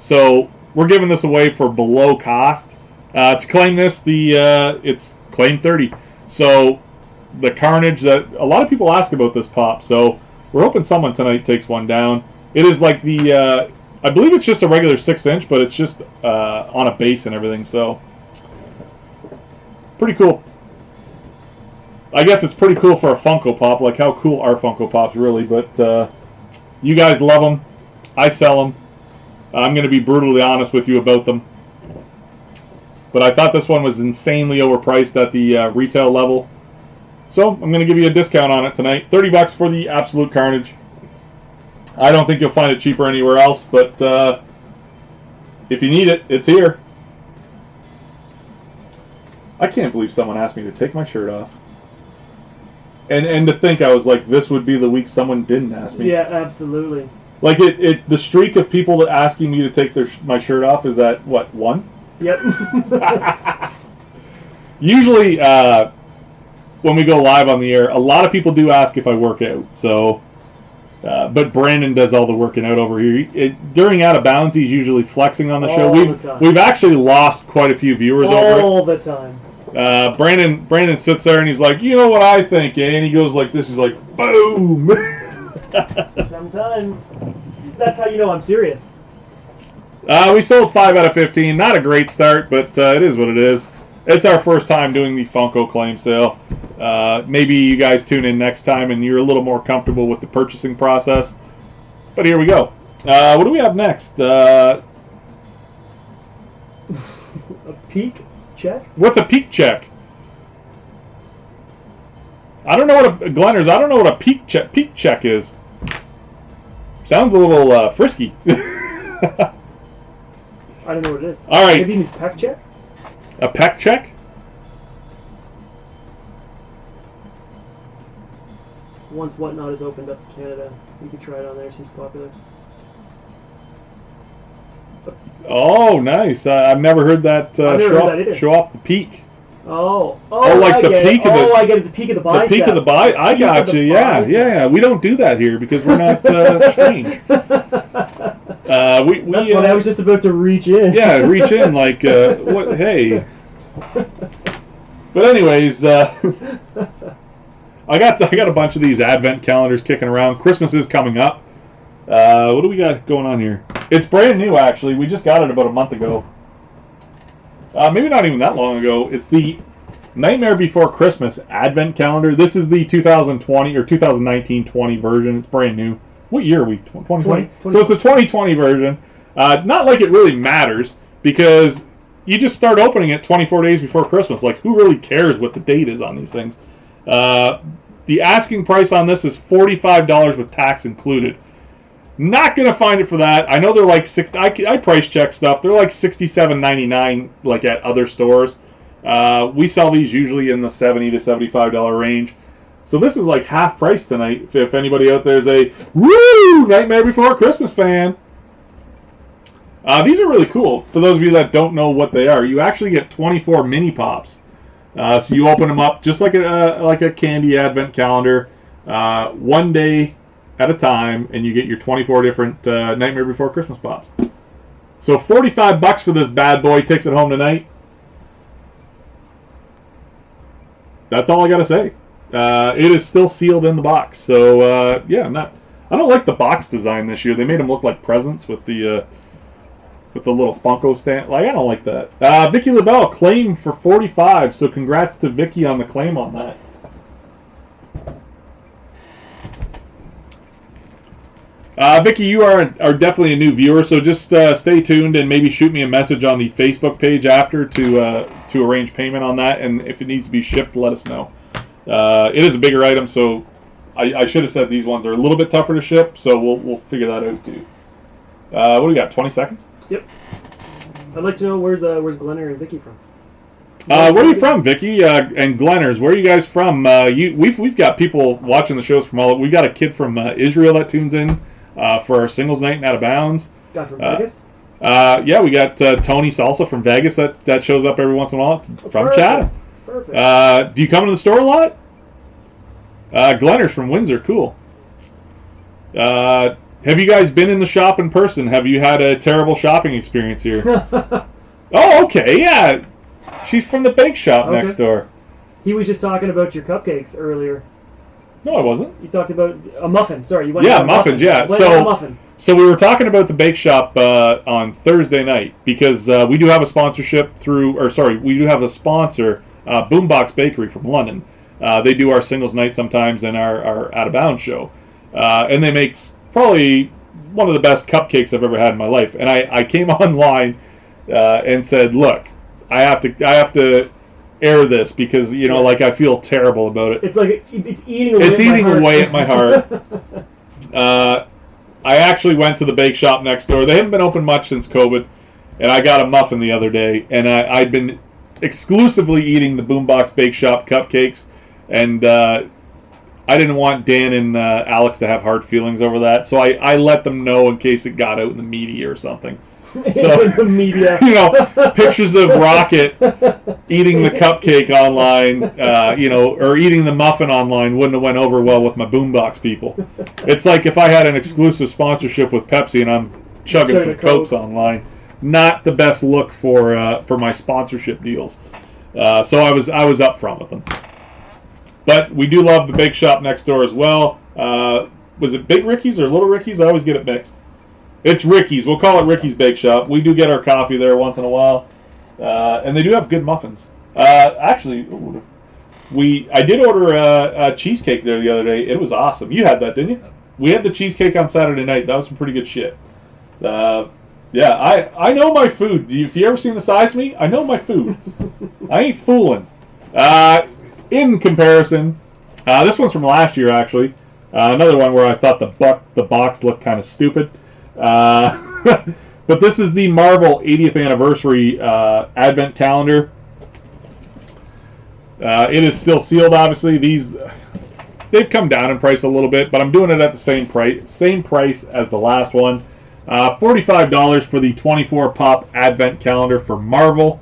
So we're giving this away for below cost. To claim this, it's claim 30. So the Carnage that a lot of people ask about this pop. So we're hoping someone tonight takes one down. It is like the. I believe it's just a regular 6-inch, but it's just on a base and everything, so pretty cool. I guess it's pretty cool for a Funko Pop. Like, how cool are Funko Pops, really? But you guys love them. I sell them. I'm going to be brutally honest with you about them. But I thought this one was insanely overpriced at the retail level. So I'm going to give you a discount on it tonight. $30 for the Absolute Carnage. I don't think you'll find it cheaper anywhere else, but if you need it, it's here. I can't believe someone asked me to take my shirt off. And to think I was like, this would be the week someone didn't ask me. Yeah, absolutely. Like, the streak of people asking me to take my shirt off is at, what, 1? Yep. Usually, when we go live on the air, a lot of people do ask if I work out, so... but Brandon does all the working out over here. During Out of Bounds, he's usually flexing on the show. We've actually lost quite a few viewers over it. All the time. Brandon sits there and he's like, you know what I think, eh? And he goes like this. He's like, boom. Sometimes. That's how you know I'm serious. We sold 5 out of 15. Not a great start, but it is what it is. It's our first time doing the Funko claim sale. Maybe you guys tune in next time and you're a little more comfortable with the purchasing process. But here we go. What do we have next? A peek check? What's a peek check? I don't know what Glenners. I don't know what a peek check is. Sounds a little frisky. I don't know what it is. All right. Maybe it means peck check? A peck check? Once Whatnot is opened up to Canada, you can try it on there. Seems popular. Oh, nice. I've never heard that, I've never heard that either. show off the peak. Oh, like I the get peak it. of the- I get it. The peak of the bicep. The peak of the bicep. I Peak of got the you. Yeah, bicep. yeah. We don't do that here because we're not strange. That's funny. I was just about to reach in. Yeah, reach in like what? Hey. But anyways, I got a bunch of these advent calendars kicking around. Christmas is coming up. What do we got going on here? It's brand new, actually. We just got it about a month ago. Maybe not even that long ago. It's the Nightmare Before Christmas Advent Calendar. This is the 2020 or 2019-20 version. It's brand new. What year are we? 2020? So it's a 2020 version. Not like it really matters because you just start opening it 24 days before Christmas. Like, who really cares what the date is on these things? The asking price on this is $45 with tax included. Not gonna find it for that. I know they're like I price check stuff. They're like $67.99, like at other stores. We sell these usually in the $70 to $75 range. So this is like half price tonight. If anybody out there is a woo Nightmare Before Christmas fan, these are really cool. For those of you that don't know what they are, you actually get 24 mini pops. So you open them up just like a candy advent calendar, one day at a time, and you get your 24 different Nightmare Before Christmas pops. So $45 for this bad boy takes it home tonight. That's all I gotta say. It is still sealed in the box. So yeah, I don't like the box design this year. They made them look like presents with the little Funko stand. Like, I don't like that. Vicky LaBelle claim for 45. So congrats to Vicky on the claim on that. Vicky, you are definitely a new viewer, so just stay tuned and maybe shoot me a message on the Facebook page after to arrange payment on that, and if it needs to be shipped, let us know. It is a bigger item, so I should have said these ones are a little bit tougher to ship, so we'll figure that out too. What do we got? 20 seconds? Yep. I'd like to know where's Glenner and Vicky from. Where are you from, Vicky and Glenners? Where are you guys from? We've got people watching the shows from all. We got a kid from Israel that tunes in for our singles night and Out of Bounds. Guy from Vegas. Yeah, we got Tony Salsa from Vegas that shows up every once in a while from Chatham. Perfect. Do you come to the store a lot? Glenners from Windsor, cool. Have you guys been in the shop in person? Have you had a terrible shopping experience here? Oh, okay, yeah. She's from the bake shop next door. He was just talking about your cupcakes earlier. No, I wasn't. You talked about a muffin. Sorry, you went yeah, to a muffins. muffin. Yeah, so we were talking about the bake shop on Thursday night because we do have a sponsorship we do have a sponsor, Boombox Bakery from London. They do our singles night sometimes and our Out of Bounds show, and they make probably one of the best cupcakes I've ever had in my life. And I came online and said, look, I have to air this because like I feel terrible about it. It's like it's eating away at my heart. I actually went to the bake shop next door. They haven't been open much since COVID, and I got a muffin the other day, and I'd been exclusively eating the Boombox Bake Shop cupcakes, and I didn't want Dan and Alex to have hard feelings over that, so I let them know in case it got out in the media or something. So, in the media. Pictures of Rocket eating the cupcake online, or eating the muffin online wouldn't have went over well with my Boombox people. It's like if I had an exclusive sponsorship with Pepsi and I'm chugging some Cokes online. Not the best look for my sponsorship deals. So I was up front with them. But we do love the bake shop next door as well. Was it Big Ricky's or Little Ricky's? I always get it mixed. It's Ricky's. We'll call it Ricky's Bake Shop. We do get our coffee there once in a while. And they do have good muffins. Actually, I did order a cheesecake there the other day. It was awesome. You had that, didn't you? We had the cheesecake on Saturday night. That was some pretty good shit. Yeah, I know my food. If you ever seen the size of me, I know my food. I ain't fooling. In comparison, this one's from last year, actually. Another one where I thought the box looked kind of stupid. But this is the Marvel 80th anniversary advent calendar. It is still sealed, obviously. They've come down in price a little bit, but I'm doing it at the same price as the last one. $45 for the 24 pop advent calendar for Marvel.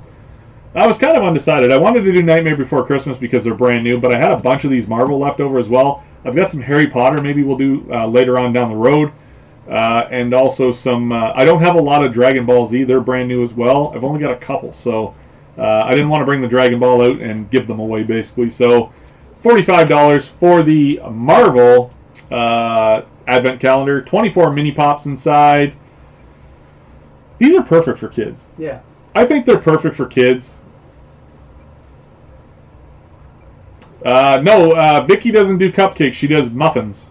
I was kind of undecided. I wanted to do Nightmare Before Christmas because they're brand new, but I had a bunch of these Marvel left over as well. I've got some Harry Potter maybe we'll do later on down the road. And also some... I don't have a lot of Dragon Ball Z. They're brand new as well. I've only got a couple, so I didn't want to bring the Dragon Ball out and give them away, basically. So $45 for the Marvel Advent Calendar. 24 mini pops inside. These are perfect for kids. Yeah. I think they're perfect for kids. No, Vicky doesn't do cupcakes. She does muffins.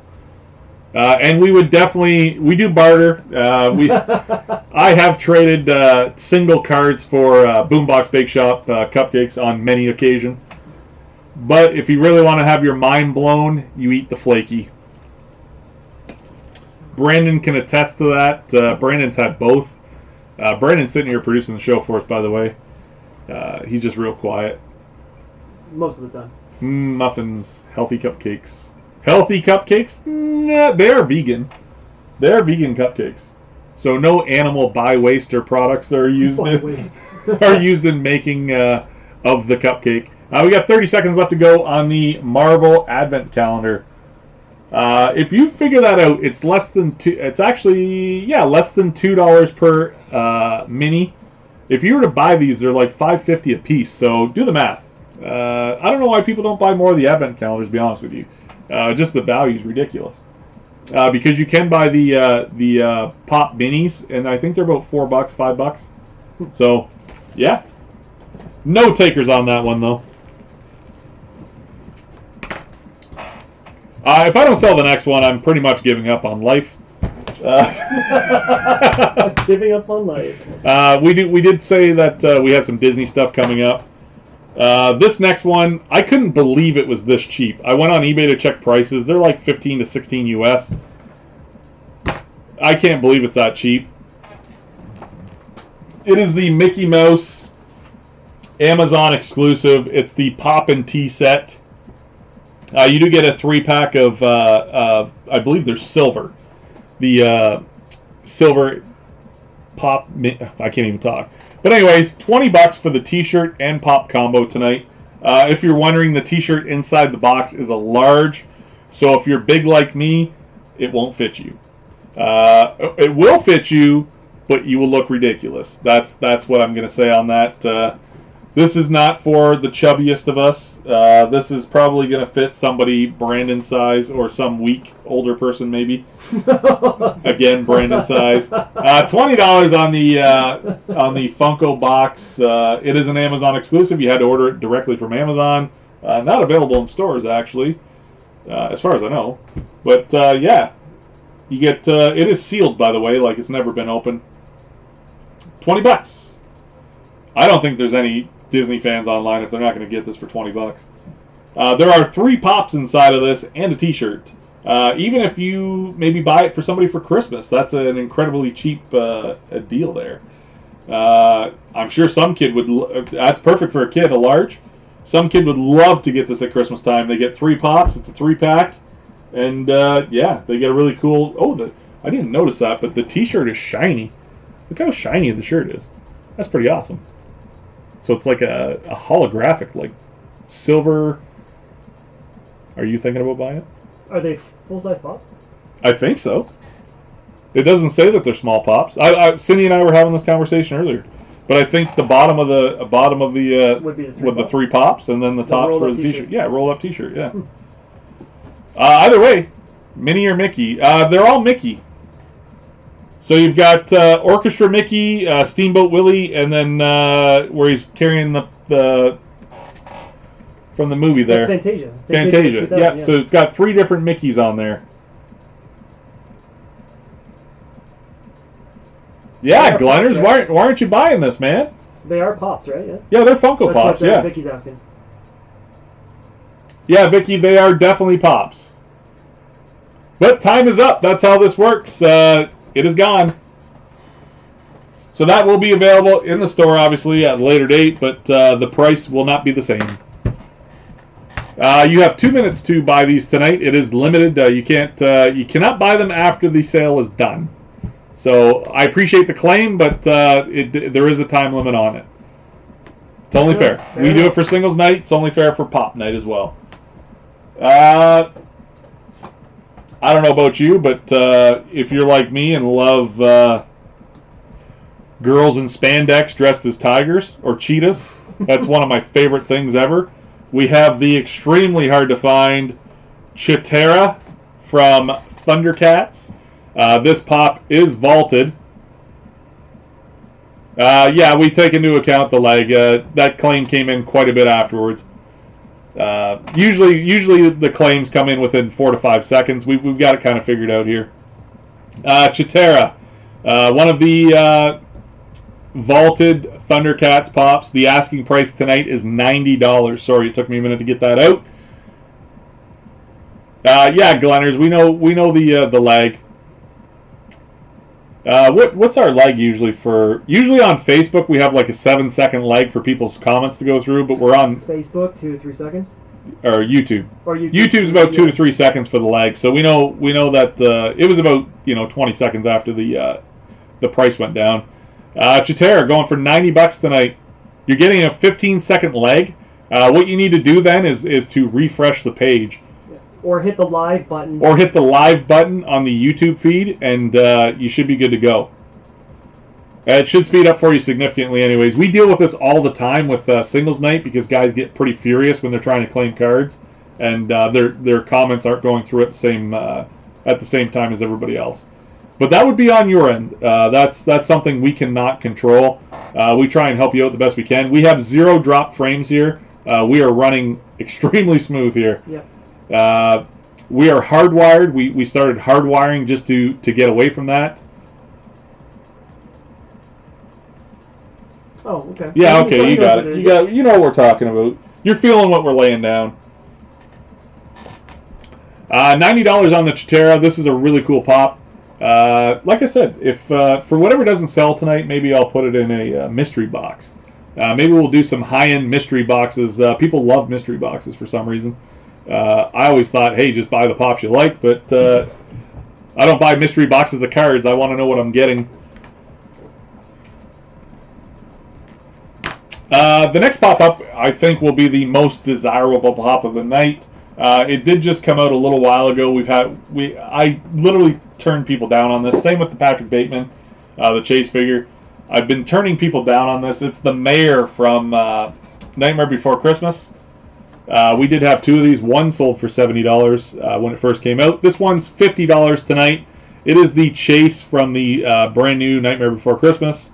And we would definitely... We do barter. I have traded single cards for Boombox Bake Shop cupcakes on many occasions. But if you really want to have your mind blown, you eat the flaky. Brandon can attest to that. Brandon's had both. Brandon's sitting here producing the show for us, by the way. He's just real quiet. Most of the time. Muffins. Healthy cupcakes. Healthy cupcakes? Nah, they're vegan. They're vegan cupcakes. So no animal by-waster products are used in making of the cupcake. We got 30 seconds left to go on the Marvel Advent Calendar. If you figure that out, it's less than less than $2 per mini. If you were to buy these, they're like $5.50 a piece. So do the math. I don't know why people don't buy more of the Advent calendars, to be honest with you. Just the value is ridiculous. Because you can buy the pop minis, and I think they're about $4, $5. So, yeah. No takers on that one, though. If I don't sell the next one, I'm pretty much giving up on life. Giving up on life. We did say that we had some Disney stuff coming up. This next one, I couldn't believe it was this cheap. I went on eBay to check prices. They're like 15 to 16 US. I can't believe it's that cheap. It is the Mickey Mouse Amazon exclusive. It's the Pop and Tea set. You do get a 3-pack of, I believe there's silver. The silver pop, I can't even talk. But anyways, $20 for the t-shirt and pop combo tonight. If you're wondering, the t-shirt inside the box is a large. So if you're big like me, it won't fit you. It will fit you, but you will look ridiculous. That's what I'm going to say on that. This is not for the chubbiest of us. This is probably going to fit somebody Brandon size or some weak older person maybe. Again, Brandon size. $20 on the Funko box. It is an Amazon exclusive. You had to order it directly from Amazon. Not available in stores actually, as far as I know. But yeah, you get. It is sealed, by the way, like it's never been opened. $20. I don't think there's any Disney fans online if they're not going to get this for $20. There are 3 pops inside of this and a t-shirt. Even if you maybe buy it for somebody for Christmas, that's an incredibly cheap deal there. I'm sure some kid would... that's perfect for a kid, a large. Some kid would love to get this at Christmas time. They get 3 pops, it's a 3-pack. And yeah, they get a really cool... Oh, I didn't notice that, but the t-shirt is shiny. Look how shiny the shirt is. That's pretty awesome. So it's like a holographic, like silver. Are you thinking about buying it? Are they full-size pops? I think so. It doesn't say that they're small pops. Cindy and I were having this conversation earlier, but I think the bottom of the Would be with the 3 pops, and then the tops for the t-shirt. Yeah, roll up t-shirt. Yeah. Either way, Minnie or Mickey, they're all Mickey. So you've got Orchestra Mickey, Steamboat Willie, and then where he's carrying the from the movie there. That's Fantasia. Fantasia. Yeah. So it's got 3 different Mickeys on there. Yeah, Glenners, pops, right? why aren't you buying this, man? They are pops, right? Yeah. Yeah, they're Funko That's Pops. what, Yeah. Vicky's asking. Yeah, Vicky, they are definitely pops. But time is up. That's how this works. It is gone. So that will be available in the store, obviously, at a later date, but the price will not be the same. You have 2 minutes to buy these tonight. It is limited. You cannot buy them after the sale is done. So I appreciate the claim, but there is a time limit on it. It's only fair. We do it for singles night. It's only fair for pop night as well. I don't know about you, but if you're like me and love girls in spandex dressed as tigers or cheetahs, that's one of my favorite things ever. We have the extremely hard to find Chitara from Thundercats. This pop is vaulted. Yeah, we take into account the leg. That claim came in quite a bit afterwards. Usually the claims come in within 4 to 5 seconds. We've got it kind of figured out here. Chitara, one of the vaulted Thundercats pops. The asking price tonight is $90. Sorry, it took me a minute to get that out. Yeah, Glenners, we know the leg. What's our leg usually for? Usually on Facebook we have like a 7-second leg for people's comments to go through, but we're on Facebook 2 to 3 seconds. Or YouTube. YouTube's about 2 to 3 seconds for the leg, so we know that it was about 20 seconds after the price went down. Chitara going for $90 tonight. You're getting a 15-second leg. What you need to do then is to refresh the page. Or hit the live button. Or hit the live button on the YouTube feed, and you should be good to go. It should speed up for you significantly anyways. We deal with this all the time with singles night because guys get pretty furious when they're trying to claim cards, and their comments aren't going through at the same time as everybody else. But that would be on your end. That's something we cannot control. We try and help you out the best we can. We have 0 drop frames here. We are running extremely smooth here. Yep. We are hardwired. We started hardwiring just to get away from that. Oh, okay. Yeah, okay, you got it. You know what we're talking about. You're feeling what we're laying down. $90 on the Chitara. This is a really cool pop. Like I said, if for whatever doesn't sell tonight, maybe I'll put it in a mystery box. Maybe we'll do some high-end mystery boxes. People love mystery boxes for some reason. I always thought, hey, just buy the pops you like, but I don't buy mystery boxes of cards. I want to know what I'm getting. The next pop-up, I think, will be the most desirable pop of the night. It did just come out a little while ago. I literally turned people down on this. Same with the Patrick Bateman, the Chase figure. I've been turning people down on this. It's the Mayor from Nightmare Before Christmas. We did have 2 of these. One sold for $70 when it first came out. This one's $50 tonight. It is the Chase from the brand new Nightmare Before Christmas.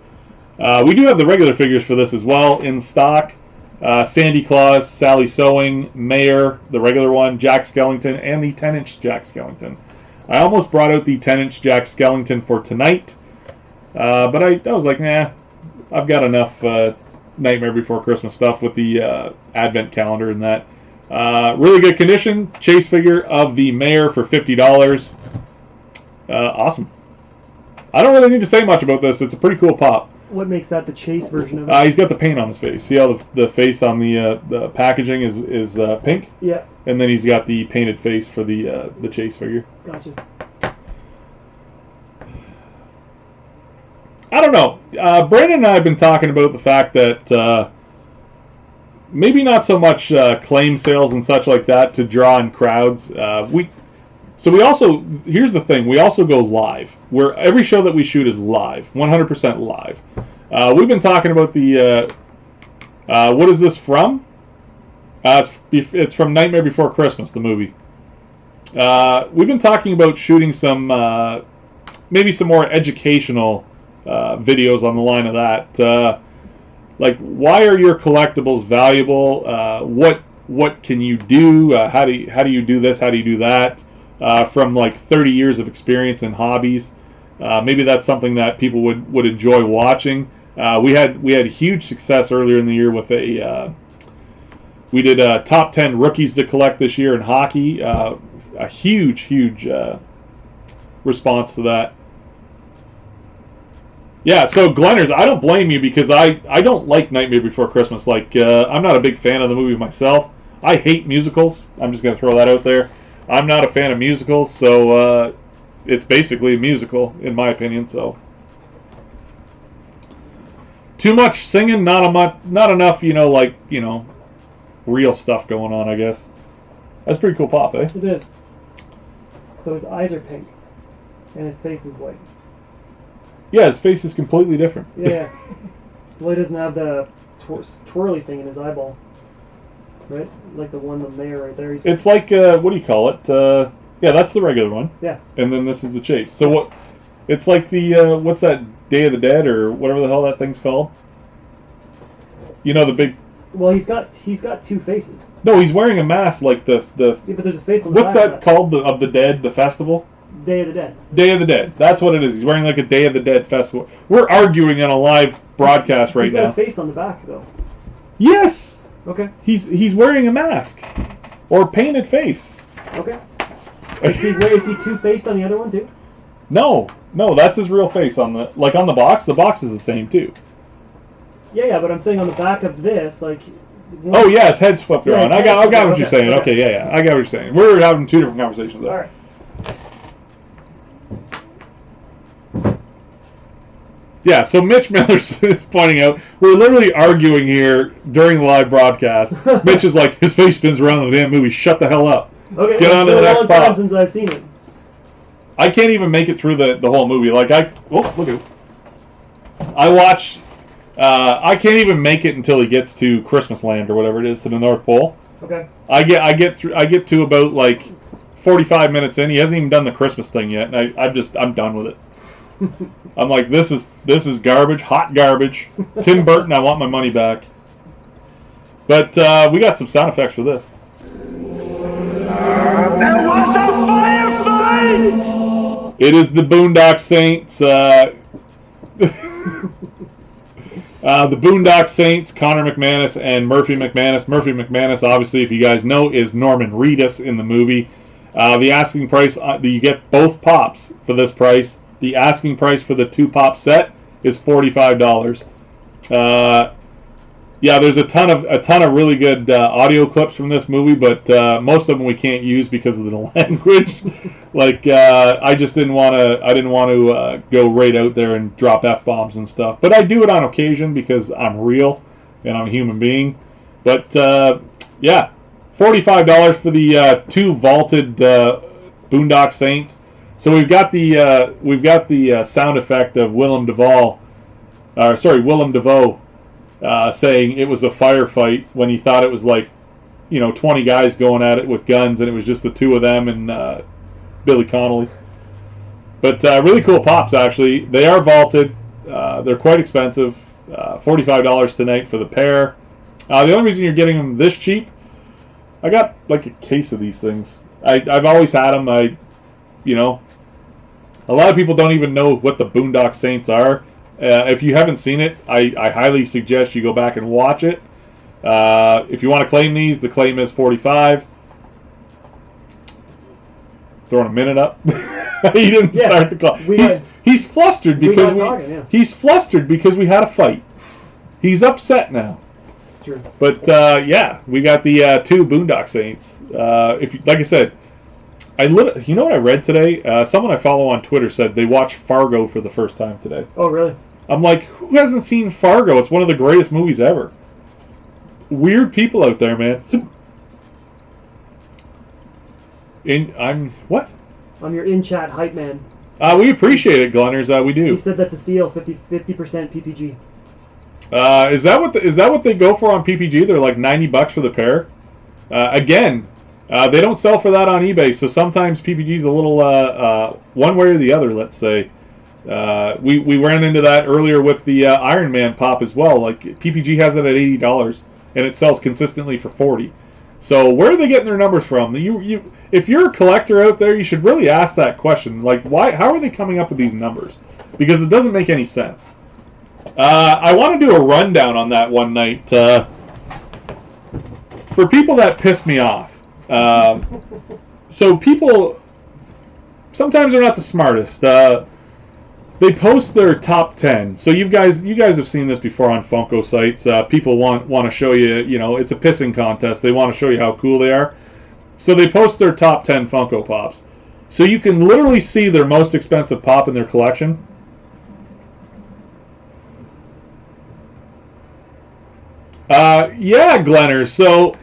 We do have the regular figures for this as well in stock. Sandy Claus, Sally Sewing, Mayor, the regular one, Jack Skellington, and the 10-inch Jack Skellington. I almost brought out the 10-inch Jack Skellington for tonight, but I was like, nah, I've got enough Nightmare Before Christmas stuff with the Advent calendar and that. Really good condition. Chase figure of the Mayor for $50. Awesome. I don't really need to say much about this. It's a pretty cool pop. What makes that the Chase version of it? He's got the paint on his face. See how the face on the packaging is pink? Yeah. And then he's got the painted face for the Chase figure. Gotcha. I don't know. Brandon and I have been talking about the fact that maybe not so much claim sales and such like that to draw in crowds. We also, here's the thing, we also go live. Where every show that we shoot is live, 100% live. We've been talking about the, what is this from? It's from Nightmare Before Christmas, the movie. We've been talking about shooting some, maybe some more educational videos on the line of that. Like, why are your collectibles valuable? What can you do? How do you do this? How do you do that? From like 30 years of experience in hobbies. Maybe that's something that people would enjoy watching. We had huge success earlier in the year with we did top 10 rookies to collect this year in hockey. A huge response to that. Yeah, so Glenners, I don't blame you because I don't like Nightmare Before Christmas. Like, I'm not a big fan of the movie myself. I hate musicals. I'm just going to throw that out there. I'm not a fan of musicals, so it's basically a musical, in my opinion. So too much singing, not enough, real stuff going on, I guess. That's a pretty cool pop, eh? It is. So his eyes are pink, and his face is white. Yeah, his face is completely different. Yeah. Well, he doesn't have the twirly thing in his eyeball. Right? Like the one, the mayor right there. It's like, what do you call it? Yeah, that's the regular one. Yeah. And then this is the chase. So what? It's like the, what's that, Day of the Dead, or whatever the hell that thing's called? You know, the big... Well, he's got two faces. No, he's wearing a mask like the... Yeah, but there's a face on the What's back that called, of the Dead, the festival? Day of the Dead. Day of the Dead. That's what it is. He's wearing like a Day of the Dead festival. We're arguing on a live broadcast right He's got now. a face on the back, though. Yes! Okay. He's wearing a mask. Or painted face. Okay. Is he two-faced on the other one, too? No, that's his real face on the box. The box is the same, too. Yeah, but I'm saying on the back of this, like... Oh, yeah, his head's flipped around. his I got head's what flipped you're around. saying. Okay, yeah. I got what you're saying. We're having two different conversations there. All right. Yeah, so Mitch Miller's pointing out, we're literally arguing here during the live broadcast. Mitch is like, his face spins around the damn movie. Shut the hell up. Okay, Get on to the next it's been a long time pop. since I've seen it. I can't even make it through the whole movie. Like, look at I watch... I can't even make it until he gets to Christmas Land or whatever it is, to the North Pole. Okay. I get to about like 45 minutes in. He hasn't even done the Christmas thing yet, and I'm done with it. I'm like, this is garbage, hot garbage. Tim Burton, I want my money back. But we got some sound effects for this. There was a firefight! It is the Boondock Saints. The Boondock Saints, Connor McManus and Murphy McManus. Murphy McManus, obviously, if you guys know, is Norman Reedus in the movie. The asking price, you get both pops for this price. The asking price for the 2-pop set is $45. Yeah, there's a ton of really good audio clips from this movie, but most of them we can't use because of the language. Like I didn't want to go right out there and drop F-bombs and stuff. But I do it on occasion because I'm real and I'm a human being. But yeah, $45 for the 2 vaulted Boondock Saints. So we've got the sound effect of Willem Dafoe saying it was a firefight when he thought it was like, 20 guys going at it with guns, and it was just the 2 of them and Billy Connolly. But really cool pops, actually. They are vaulted. They're quite expensive. $45 tonight for the pair. The only reason you're getting them this cheap, I got like a case of these things. I've always had them. A lot of people don't even know what the Boondock Saints are. If you haven't seen it, I highly suggest you go back and watch it. If you want to claim these, the claim is $45. Throwing a minute up. He didn't start the clock. He's flustered because he's flustered because we had a fight. He's upset now. It's true. But yeah, we got the 2 Boondock Saints. Like I said, you know what I read today? Someone I follow on Twitter said they watched Fargo for the first time today. Oh, really? I'm like, who hasn't seen Fargo? It's one of the greatest movies ever. Weird people out there, man. What? I'm your in-chat hype man. We appreciate it, Glunners. We do. You said that's a steal, 50% PPG. Is that what they go for on PPG? They're like $90 for the pair. Again, they don't sell for that on eBay, so sometimes PPG's a little one way or the other. Let's say we ran into that earlier with the Iron Man pop as well. Like PPG has it at $80, and it sells consistently for $40. So where are they getting their numbers from? If you're a collector out there, you should really ask that question. Like, why? How are they coming up with these numbers? Because it doesn't make any sense. I want to do a rundown on that one night for people that pissed me off. So people sometimes they're not the smartest. The they post their top 10. So you guys have seen this before on Funko sites. People want to show you, it's a pissing contest. They want to show you how cool they are. So they post their top 10 Funko Pops. So you can literally see their most expensive pop in their collection. Yeah, Glenner. So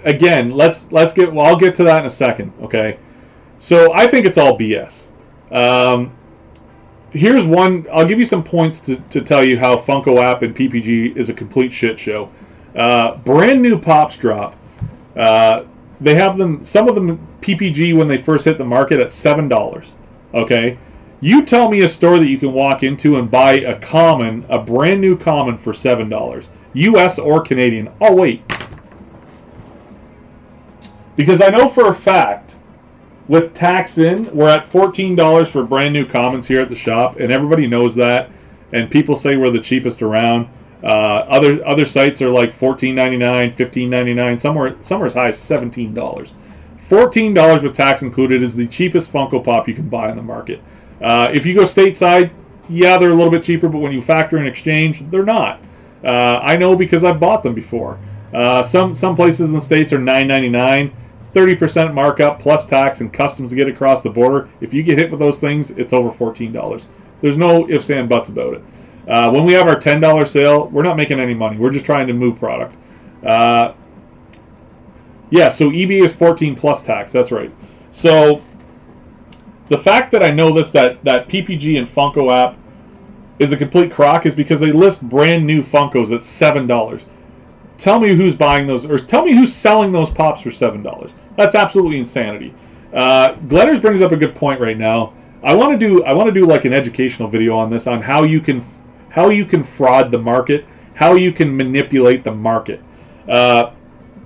again, I'll get to that in a second. Okay. So I think it's all BS. Here's one. I'll give you some points to tell you how Funko app and PPG is a complete shit show. Brand new pops drop. They have them. Some of them PPG when they first hit the market at $7. Okay. You tell me a store that you can walk into and buy a brand new common for $7, US or Canadian. Oh wait, because I know for a fact, with tax in, we're at $14 for brand new commons here at the shop, and everybody knows that. And people say we're the cheapest around. Other sites are like $14.99, $15.99, somewhere as high as $17. $14 with tax included is the cheapest Funko Pop you can buy on the market. If you go stateside, yeah, they're a little bit cheaper, but when you factor in exchange, they're not. I know because I've bought them before. Some places in the States are $9.99, 30% markup plus tax and customs to get across the border. If you get hit with those things, it's over $14. There's no ifs and buts about it. When we have our $10 sale, we're not making any money. We're just trying to move product. Yeah, so eBay is 14 plus tax. That's right. So the fact that I know this, that PPG and Funko app is a complete crock, is because they list brand new Funkos at $7. Tell me who's buying those, or tell me who's selling those pops for $7. That's absolutely insanity. Glenners brings up a good point right now. I want to do like an educational video on this, on how you can fraud the market, how you can manipulate the market.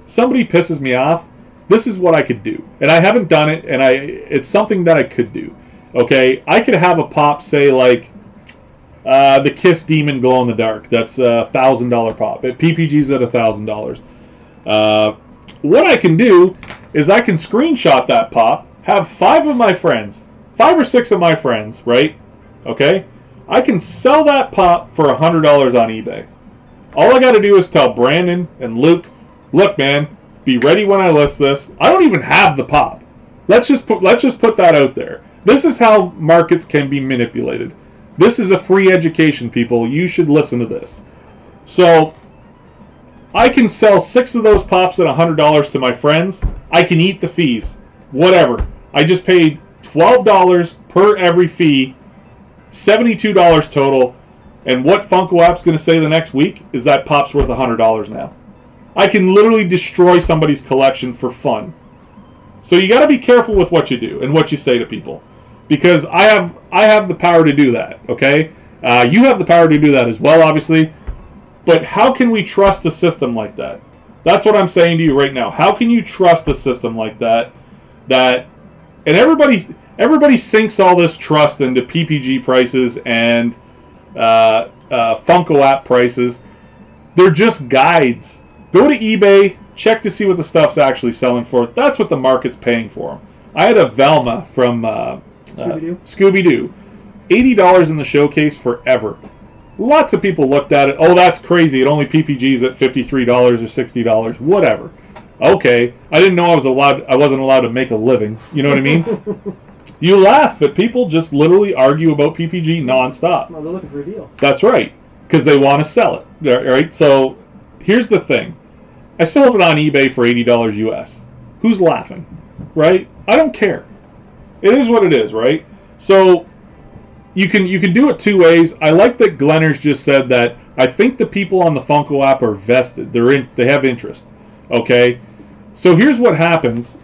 Somebody pisses me off, this is what I could do. And I haven't done it, and it's something that I could do. Okay, I could have a pop say like the Kiss Demon Glow in the Dark. That's a $1,000 pop. At PPG's at $1,000. What I can do is I can screenshot that pop, have 5 or 6 of my friends, right? Okay, I can sell that pop for $100 on eBay. All I got to do is tell Brandon and Luke, look, man, be ready when I list this. I don't even have the pop. Let's just put that out there. This is how markets can be manipulated. This is a free education, people. You should listen to this. So I can sell 6 of those pops at $100 to my friends. I can eat the fees. Whatever. I just paid $12 per every fee, $72 total. And what Funko app's going to say the next week is that pop's worth $100 now. I can literally destroy somebody's collection for fun. So you got to be careful with what you do and what you say to people, because I have the power to do that. Okay, you have the power to do that as well, obviously. But how can we trust a system like that? That's what I'm saying to you right now. How can you trust a system like that? And everybody sinks all this trust into PPG prices and Funko app prices. They're just guides. Go to eBay, check to see what the stuff's actually selling for. That's what the market's paying for them. I had a Velma from Scooby-Doo. $80 in the showcase forever. Lots of people looked at it. Oh, that's crazy. It only PPG's at $53 or $60. Whatever. Okay. I didn't know I wasn't allowed to make a living. You know what I mean? You laugh, but people just literally argue about PPG nonstop. Well, they're looking for a deal. That's right. Because they want to sell it. Right? So here's the thing. I sold it on eBay for $80 US. Who's laughing? Right? I don't care. It is what it is, right? So you can do it 2 ways. I like that Glenners just said that. I think the people on the Funko app are vested. They have interest. Okay? So here's what happens.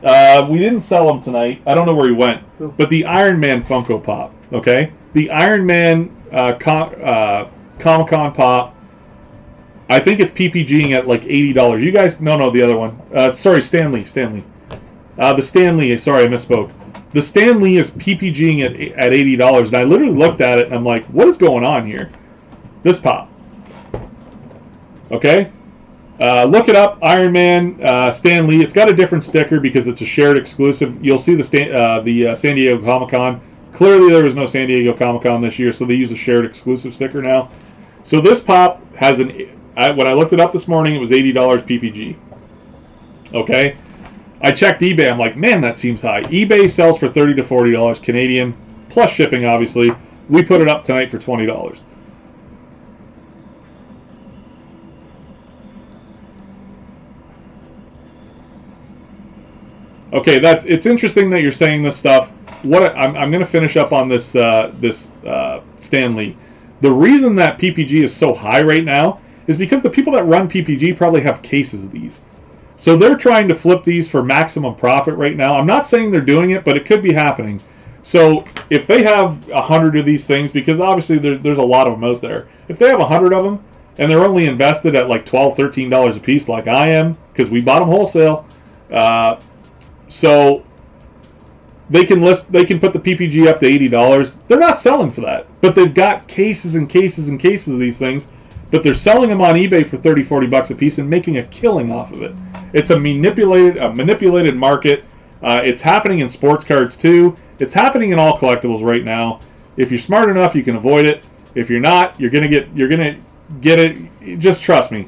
We didn't sell him tonight. I don't know where he went. But the Iron Man Funko Pop. Okay? The Iron Man Comic-Con Pop. I think it's PPGing at like $80. You guys, no, the other one. Sorry, Stan Lee. The Stan Lee, sorry, I misspoke. The Stan Lee is PPGing at $80, and I literally looked at it, and I'm like, what is going on here? This pop. Okay? Look it up, Iron Man, Stan Lee. It's got a different sticker because it's a shared exclusive. You'll see the San Diego Comic-Con. Clearly, there was no San Diego Comic-Con this year, so they use a shared exclusive sticker now. So this pop has when I looked it up this morning, it was $80 PPG. Okay? I checked eBay. I'm like, man, that seems high. eBay sells for $30 to $40 Canadian, plus shipping, obviously. We put it up tonight for $20. Okay, it's interesting that you're saying this stuff. I'm going to finish up on this Stan Lee. The reason that PPG is so high right now is because the people that run PPG probably have cases of these. So they're trying to flip these for maximum profit right now. I'm not saying they're doing it, but it could be happening. So if they have 100 of these things, because obviously there's a lot of them out there. If they have 100 of them and they're only invested at like $12, $13 a piece like I am, because we bought them wholesale, so they can put the PPG up to $80. They're not selling for that, but they've got cases and cases and cases of these things, but they're selling them on eBay for $30, $40 a piece and making a killing off of it. It's a manipulated market. It's happening in sports cards too. It's happening in all collectibles right now. If you're smart enough, you can avoid it. If you're not, you're gonna get it. Just trust me.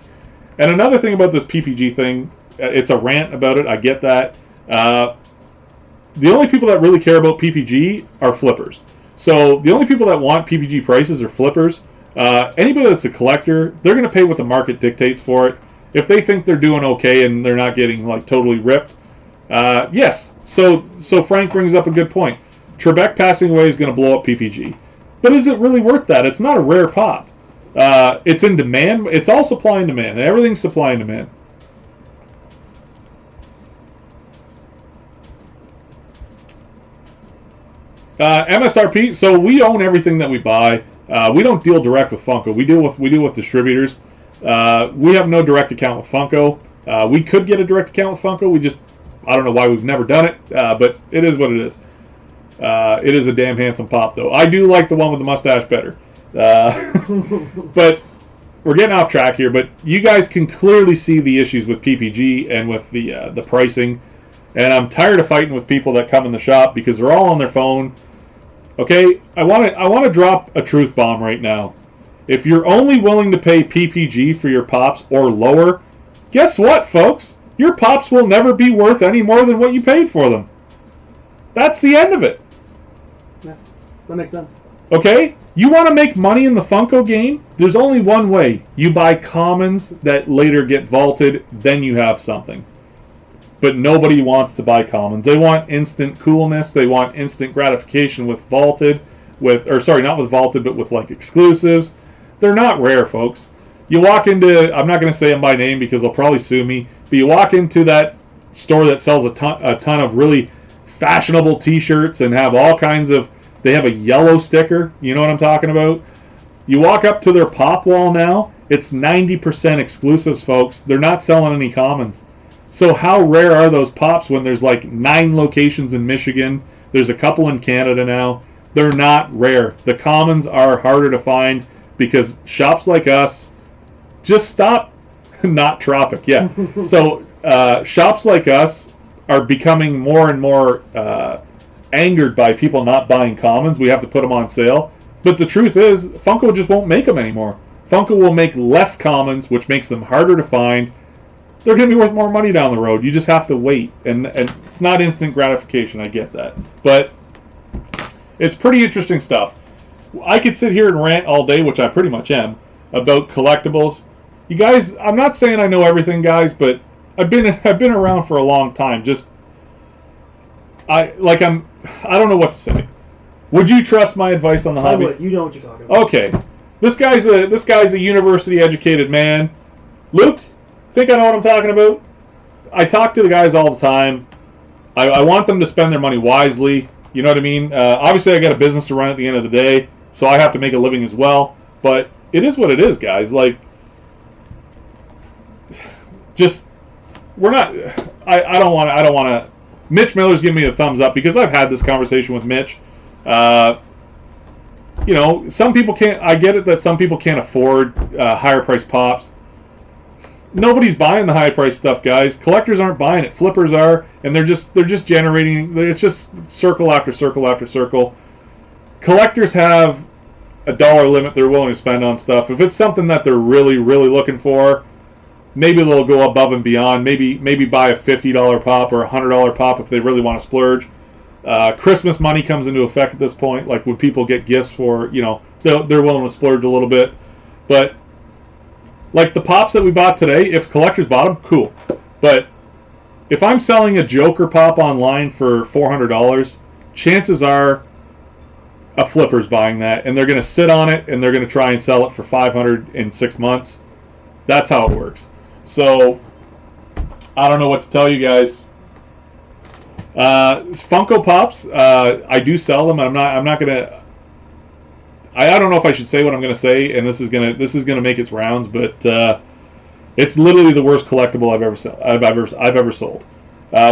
And another thing about this PPG thing, it's a rant about it. I get that. The only people that really care about PPG are flippers. So the only people that want PPG prices are flippers. Anybody that's a collector, they're going to pay what the market dictates for it. If they think they're doing okay and they're not getting like totally ripped, yes. So Frank brings up a good point. Trebek passing away is going to blow up PPG. But is it really worth that? It's not a rare pop. It's in demand. It's all supply and demand. Everything's supply and demand. MSRP. So we own everything that we buy. We don't deal direct with Funko. We deal with distributors. We have no direct account with Funko. We could get a direct account with Funko. I don't know why we've never done it, but it is what it is. It is a damn handsome pop, though. I do like the one with the mustache better. But we're getting off track here. But you guys can clearly see the issues with PPG and with the pricing. And I'm tired of fighting with people that come in the shop because they're all on their phone. Okay, I want to drop a truth bomb right now. If you're only willing to pay PPG for your pops or lower, guess what, folks? Your pops will never be worth any more than what you paid for them. That's the end of it. Yeah, that makes sense. Okay? You want to make money in the Funko game? There's only one way. You buy commons that later get vaulted, then you have something. But nobody wants to buy commons. They want instant coolness. They want instant gratification with vaulted, not with vaulted, but with like exclusives. They're not rare, folks. You walk into, I'm not going to say them by name because they'll probably sue me, but you walk into that store that sells a ton of really fashionable t-shirts and have all kinds of, they have a yellow sticker, you know what I'm talking about? You walk up to their pop wall now, it's 90% exclusives, folks. They're not selling any commons. So how rare are those pops when there's like 9 locations in Michigan? There's a couple in Canada now. They're not rare. The commons are harder to find because shops like us just stop. Not Tropic, yeah. So shops like us are becoming more and more angered by people not buying commons. We have to put them on sale. But the truth is, Funko just won't make them anymore. Funko will make less commons, which makes them harder to find. They're going to be worth more money down the road. You just have to wait. And it's not instant gratification, I get that. But it's pretty interesting stuff. I could sit here and rant all day, which I pretty much am, about collectibles. You guys, I'm not saying I know everything, guys, but I've been around for a long time. I don't know what to say. Would you trust my advice on the hobby? I would. You know what you're talking about. Okay. This guy's a university educated man. Luke, think I know what I'm talking about? I talk to the guys all the time. I want them to spend their money wisely. You know what I mean? Obviously, I got a business to run at the end of the day, so I have to make a living as well. But it is what it is, guys. Like, just we're not. I don't want to. Mitch Miller's giving me a thumbs up because I've had this conversation with Mitch. You know, some people can't. I get it that some people can't afford higher price pops. Nobody's buying the high price stuff, guys. Collectors aren't buying it. Flippers are, and they're just generating. It's just circle after circle after circle. collectors have a dollar limit they're willing to spend on stuff. If it's something that they're really, really looking for, maybe they'll go above and beyond. Maybe buy a $50 pop or a $100 pop if they really want to splurge. Christmas money comes into effect at this point. Like when people get gifts for, they're willing to splurge a little bit. But like the pops that we bought today, if collectors bought them, cool. But if I'm selling a Joker pop online for $400, chances are a flipper's buying that, and they're going to sit on it, and they're going to try and sell it for $500 in 6 months. That's how it works. So I don't know what to tell you guys. Funko Pops, I do sell them. I'm not gonna. I don't know if I should say what I'm gonna say, and this is gonna make its rounds, but it's literally the worst collectible I've ever sold.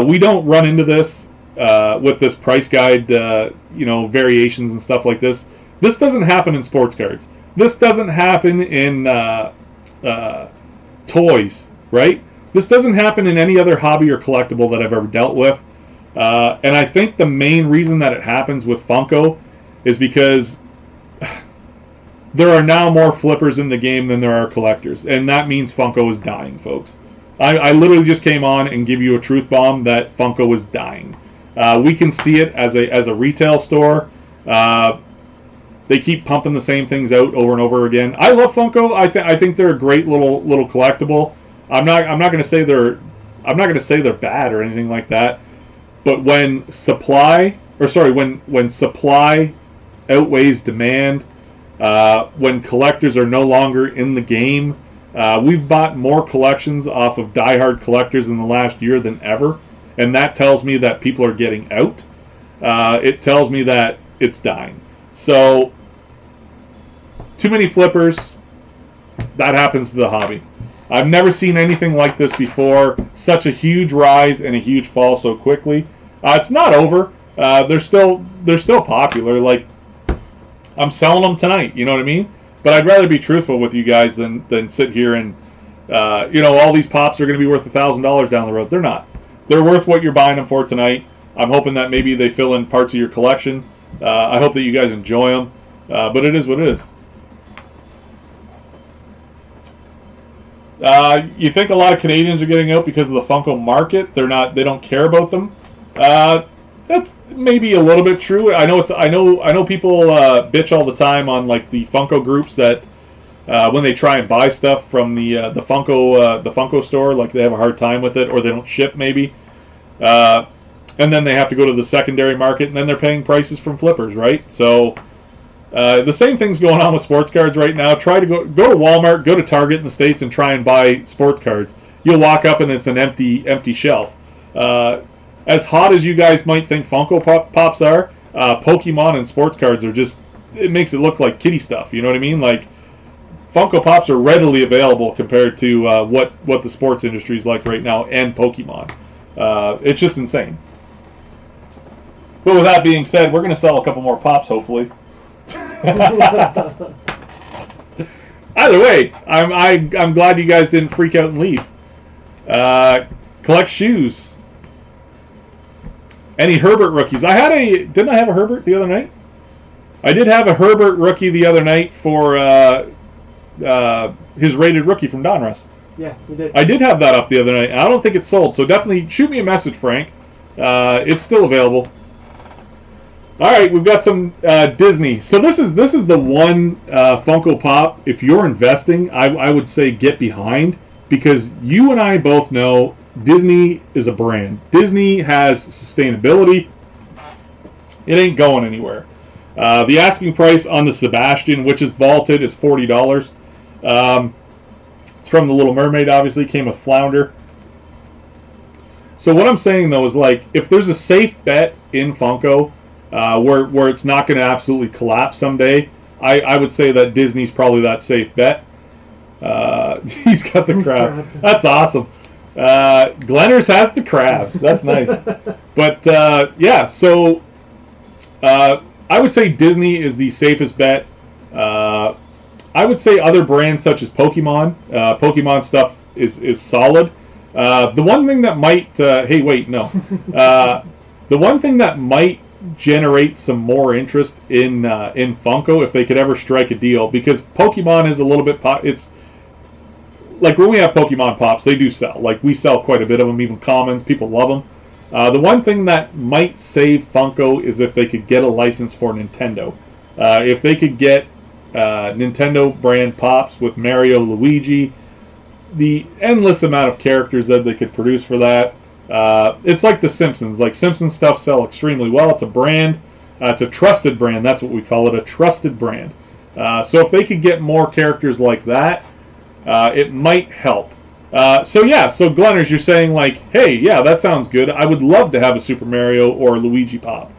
We don't run into this with this price guide, variations and stuff like this. This doesn't happen in sports cards. This doesn't happen in toys, right? This doesn't happen in any other hobby or collectible that I've ever dealt with. And I think the main reason that it happens with Funko is because there are now more flippers in the game than there are collectors. And that means Funko is dying, folks. I literally just came on and give you a truth bomb that Funko is dying. We can see it as a retail store. They keep pumping the same things out over and over again. I love Funko. I think they're a great little collectible. I'm not going to say they're bad or anything like that. But when supply outweighs demand, when collectors are no longer in the game, we've bought more collections off of diehard collectors in the last year than ever, and that tells me that people are getting out. It tells me that it's dying. So, too many flippers, that happens to the hobby. I've never seen anything like this before. Such a huge rise and a huge fall so quickly. It's not over. They're still popular. Like, I'm selling them tonight. You know what I mean? But I'd rather be truthful with you guys than sit here and all these pops are going to be worth $1,000 down the road. They're not. They're worth what you're buying them for tonight. I'm hoping that maybe they fill in parts of your collection. I hope that you guys enjoy them. But it is what it is. You think a lot of Canadians are getting out because of the Funko market? They don't care about them. That's maybe a little bit true. I know people bitch all the time on like the Funko groups that when they try and buy stuff from the Funko store, like they have a hard time with it, or they don't ship maybe, and then they have to go to the secondary market, and then they're paying prices from flippers, right? So the same thing's going on with sports cards right now. Try to go to Walmart, go to Target in the States, and try and buy sports cards. You'll walk up and it's an empty shelf. As hot as you guys might think Funko Pops are, Pokemon and sports cards are just, it makes it look like kiddie stuff. You know what I mean? Like, Funko Pops are readily available compared to what the sports industry is like right now, and Pokemon. It's just insane. But with that being said, we're going to sell a couple more Pops, hopefully. Either way, I'm glad you guys didn't freak out and leave. Collect shoes. Any Herbert rookies? Didn't I have a Herbert the other night? I did have a Herbert rookie the other night for his rated rookie from Donruss. Yeah, you did. I did have that up the other night. I don't think it's sold, so definitely shoot me a message, Frank. It's still available. All right, we've got some Disney. So this is the one Funko Pop. If you're investing, I would say get behind, because you and I both know Disney is a brand. Disney has sustainability. It ain't going anywhere. The asking price on the Sebastian, which is vaulted, is $40. It's from The Little Mermaid, obviously. Came with Flounder. So what I'm saying, though, is like, if there's a safe bet in Funko, where it's not going to absolutely collapse someday, I would say that Disney's probably that safe bet. He's got the crab. That's awesome. Glenners has the crabs. That's nice. But yeah, so I would say Disney is the safest bet. I would say other brands such as Pokemon. Pokemon stuff is solid. The one thing that might the one thing that might generate some more interest in Funko if they could ever strike a deal, because Pokemon is a little bit it's like when we have Pokemon pops, they do sell. Like we sell quite a bit of them, even commons. People love them. The one thing that might save Funko is if they could get a license for Nintendo. If they could get Nintendo brand pops with Mario, Luigi, the endless amount of characters that they could produce for that. It's like the Simpsons. Like Simpsons stuff sell extremely well. It's a brand. It's a trusted brand. That's what we call it, a trusted brand. So if they could get more characters like that, it might help. So Glenners, you're saying like, hey, yeah, that sounds good. I would love to have a Super Mario or Luigi pop.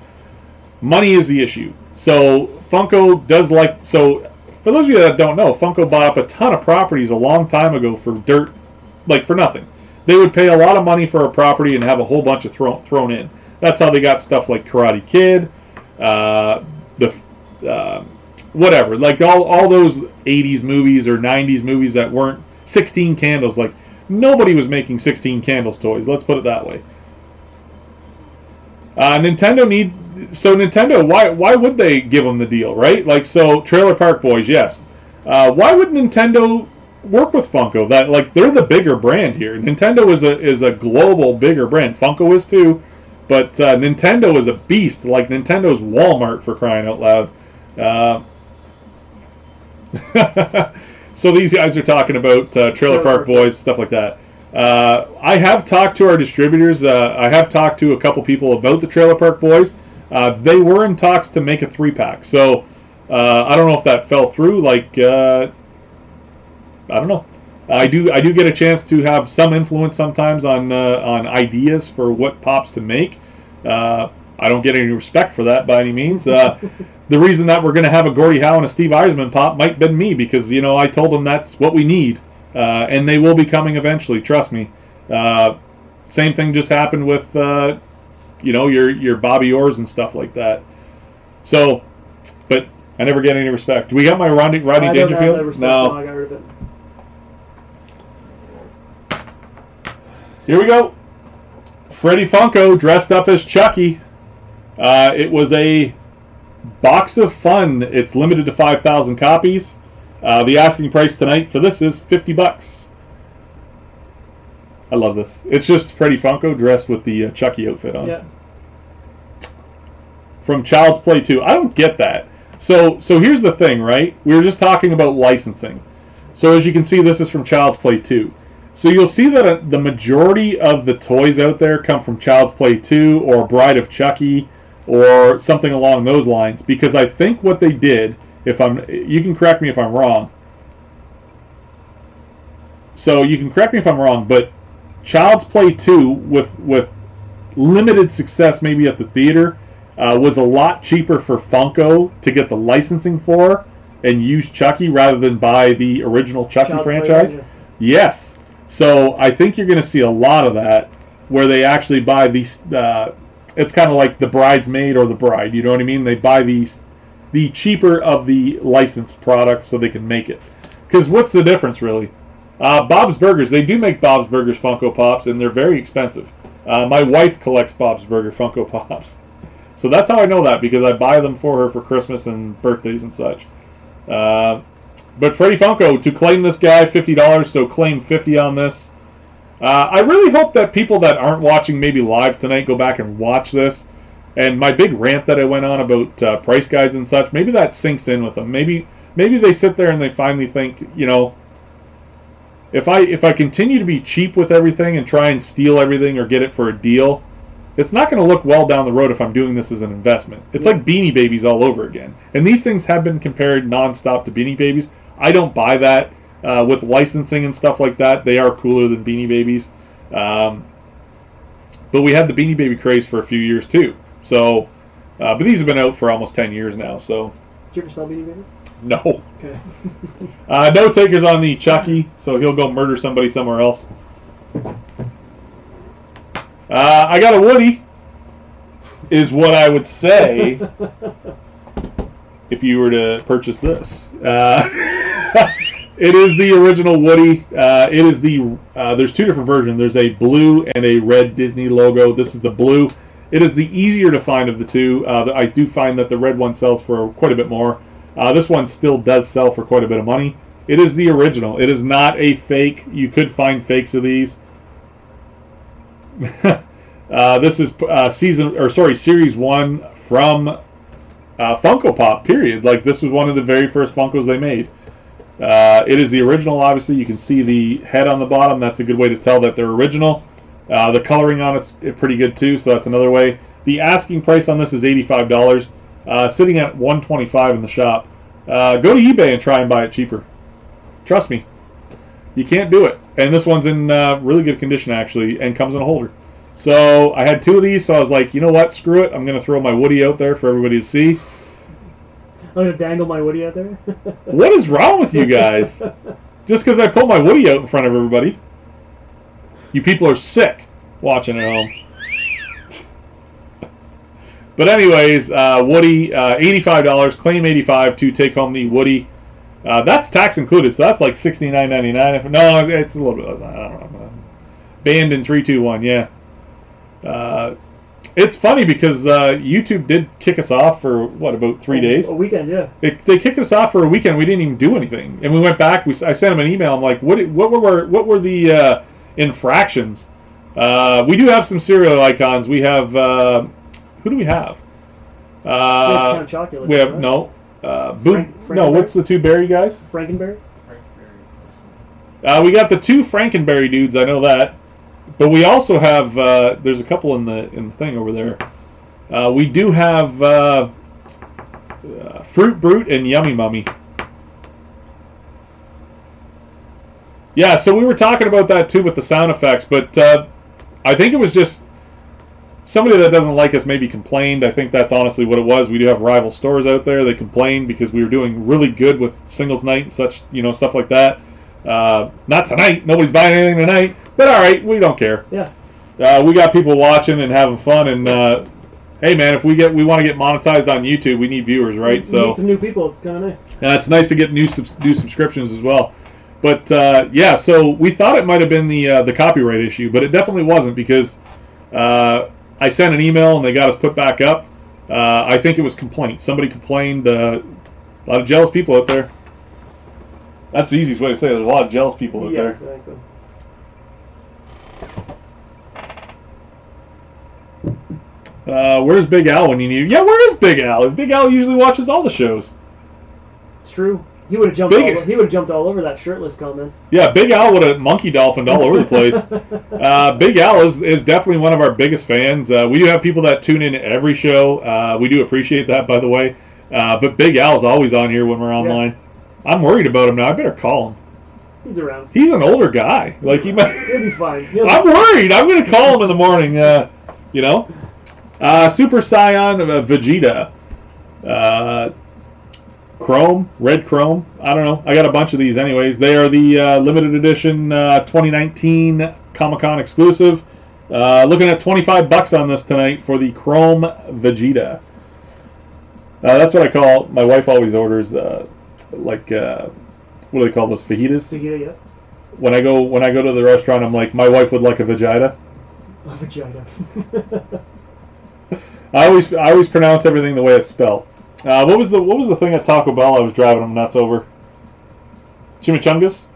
Money is the issue. So Funko does like, so for those of you that don't know, Funko bought up a ton of properties a long time ago for dirt, like for nothing. They would pay a lot of money for a property and have a whole bunch of thrown in. That's how they got stuff like Karate Kid, whatever, like all those 80s movies or 90s movies that weren't 16 Candles. Like nobody was making 16 Candles toys. Let's put it that way. Nintendo, why would they give them the deal, right? Like, so Trailer Park Boys, yes. Why would Nintendo work with Funko? That, like, they're the bigger brand here. Nintendo is a global bigger brand. Funko is too, but Nintendo is a beast. Like Nintendo's Walmart, for crying out loud. So these guys are talking about Trailer Park Boys, stuff like that. I have talked to our distributors. I have talked to a couple people about the Trailer Park Boys. They were in talks to make a 3-pack. So I don't know if that fell through. Like I don't know. I do get a chance to have some influence sometimes on ideas for what pops to make. I don't get any respect for that by any means. The reason that we're going to have a Gordie Howe and a Steve Eisman pop might be me, because I told them that's what we need, and they will be coming eventually. Trust me. Same thing just happened with your Bobby Orrs and stuff like that. So, but I never get any respect. Do we got my Rodney Dangerfield? No. I got rid of it. Here we go. Freddie Funko dressed up as Chucky. It was a box of fun. It's limited to 5,000 copies. The asking price tonight for this is $50. I love this. It's just Freddie Funko dressed with the Chucky outfit on. Yeah. From Child's Play 2. I don't get that. So here's the thing, right? We were just talking about licensing. So as you can see, this is from Child's Play 2. So you'll see that the majority of the toys out there come from Child's Play 2 or Bride of Chucky or something along those lines. Because I think what they did, you can correct me if I'm wrong. So you can correct me if I'm wrong, but Child's Play 2 with limited success maybe at the theater was a lot cheaper for Funko to get the licensing for and use Chucky rather than buy the original Chucky franchise. Yes. So I think you're going to see a lot of that where they actually buy these. It's kind of like the Bridesmaid or the Bride. You know what I mean? They buy the cheaper of the licensed product so they can make it. Because what's the difference really? Bob's Burgers. They do make Bob's Burgers Funko Pops, and they're very expensive. My wife collects Bob's Burger Funko Pops. So that's how I know that, because I buy them for her for Christmas and birthdays and such. But Freddie Funko, to claim this guy, $50, so claim 50 on this. I really hope that people that aren't watching maybe live tonight go back and watch this. And my big rant that I went on about price guides and such, maybe that sinks in with them. Maybe they sit there and they finally think, if I continue to be cheap with everything and try and steal everything or get it for a deal, it's not going to look well down the road if I'm doing this as an investment. It's like Beanie Babies all over again. And these things have been compared nonstop to Beanie Babies. I don't buy that. With licensing and stuff like that, they are cooler than Beanie Babies. But we had the Beanie Baby craze for a few years too. So, but these have been out for almost 10 years now. So. Did you ever sell Beanie Babies? No. Okay. No takers on the Chucky, so he'll go murder somebody somewhere else. I got a Woody, is what I would say if you were to purchase this. It is the original Woody. It is there's two different versions. There's a blue and a red Disney logo. This is the blue. It is the easier to find of the two. I do find that the red one sells for quite a bit more. This one still does sell for quite a bit of money. It is the original. It is not a fake. You could find fakes of these. This is Series 1 from Funko Pop, period. Like, this was one of the very first Funkos they made. It is the original, obviously. You can see the head on the bottom. That's a good way to tell that they're original. The coloring on it's pretty good, too, so that's another way. The asking price on this is $85, sitting at $125 in the shop. Go to eBay and try and buy it cheaper. Trust me. You can't do it. And this one's in really good condition, actually, and comes in a holder. So I had 2 of these, so I was like, you know what? Screw it. I'm going to throw my Woody out there for everybody to see. I'm going to dangle my Woody out there? What is wrong with you guys? Just because I pull my Woody out in front of everybody. You people are sick watching at home. But anyways, Woody, $85. Claim $85 to take home the Woody. That's tax included, so that's like $69.99. No, it's a little bit less. I don't know. Banned in 3, 2, 1. Yeah. It's funny because YouTube did kick us off for what, about 3 days? A weekend, yeah. They kicked us off for a weekend. We didn't even do anything, and we went back. I sent them an email. I'm like, what were the infractions? We do have some cereal icons. We have who do we have? Count Chocula, we have right? no. Frankenberry? What's the 2 berry guys? Frankenberry? We got the 2 Frankenberry dudes. I know that. But we also have, there's a couple in the thing over there. We do have Fruit Brute and Yummy Mummy. Yeah, so we were talking about that too with the sound effects, but I think it was just somebody that doesn't like us maybe complained. I think that's honestly what it was. We do have rival stores out there. They complained because we were doing really good with singles night and such, stuff like that. Not tonight. Nobody's buying anything tonight. But all right, we don't care. Yeah. We got people watching and having fun, and hey, man, if we want to get monetized on YouTube, we need viewers, right? We need some new people. It's kind of nice. It's nice to get new subscriptions as well. But yeah, so we thought it might have been the copyright issue, but it definitely wasn't because I sent an email and they got us put back up. I think it was complaints. Somebody complained. A lot of jealous people out there. That's the easiest way to say it. There's a lot of jealous people out there. Yes, I think so. Where's Big Al when you need him? Yeah, where is Big Al? Big Al usually watches all the shows. It's true. He would have jumped. He would have jumped all over that shirtless comment. Yeah, Big Al would have monkey dolphined all over the place. Big Al is definitely one of our biggest fans. We do have people that tune in every show. We do appreciate that, by the way. But Big Al's always on here when we're online. Yeah. I'm worried about him now. I better call him. He's around. He's an older guy. Like he might. He'll be fine. I'm worried. I'm going to call him in the morning. Super Saiyan Vegeta. Chrome, red Chrome. I don't know. I got a bunch of these anyways. They are the limited edition 2019 Comic-Con exclusive. Looking at $25 on this tonight for the Chrome Vegeta. That's what I call. My wife always orders what do they call those, fajitas? Fajita, yeah. When I go to the restaurant, I'm like, my wife would like a vagina. A vagina. I always pronounce everything the way it's spelled. What was the thing at Taco Bell I was driving them nuts over? Chimichangas?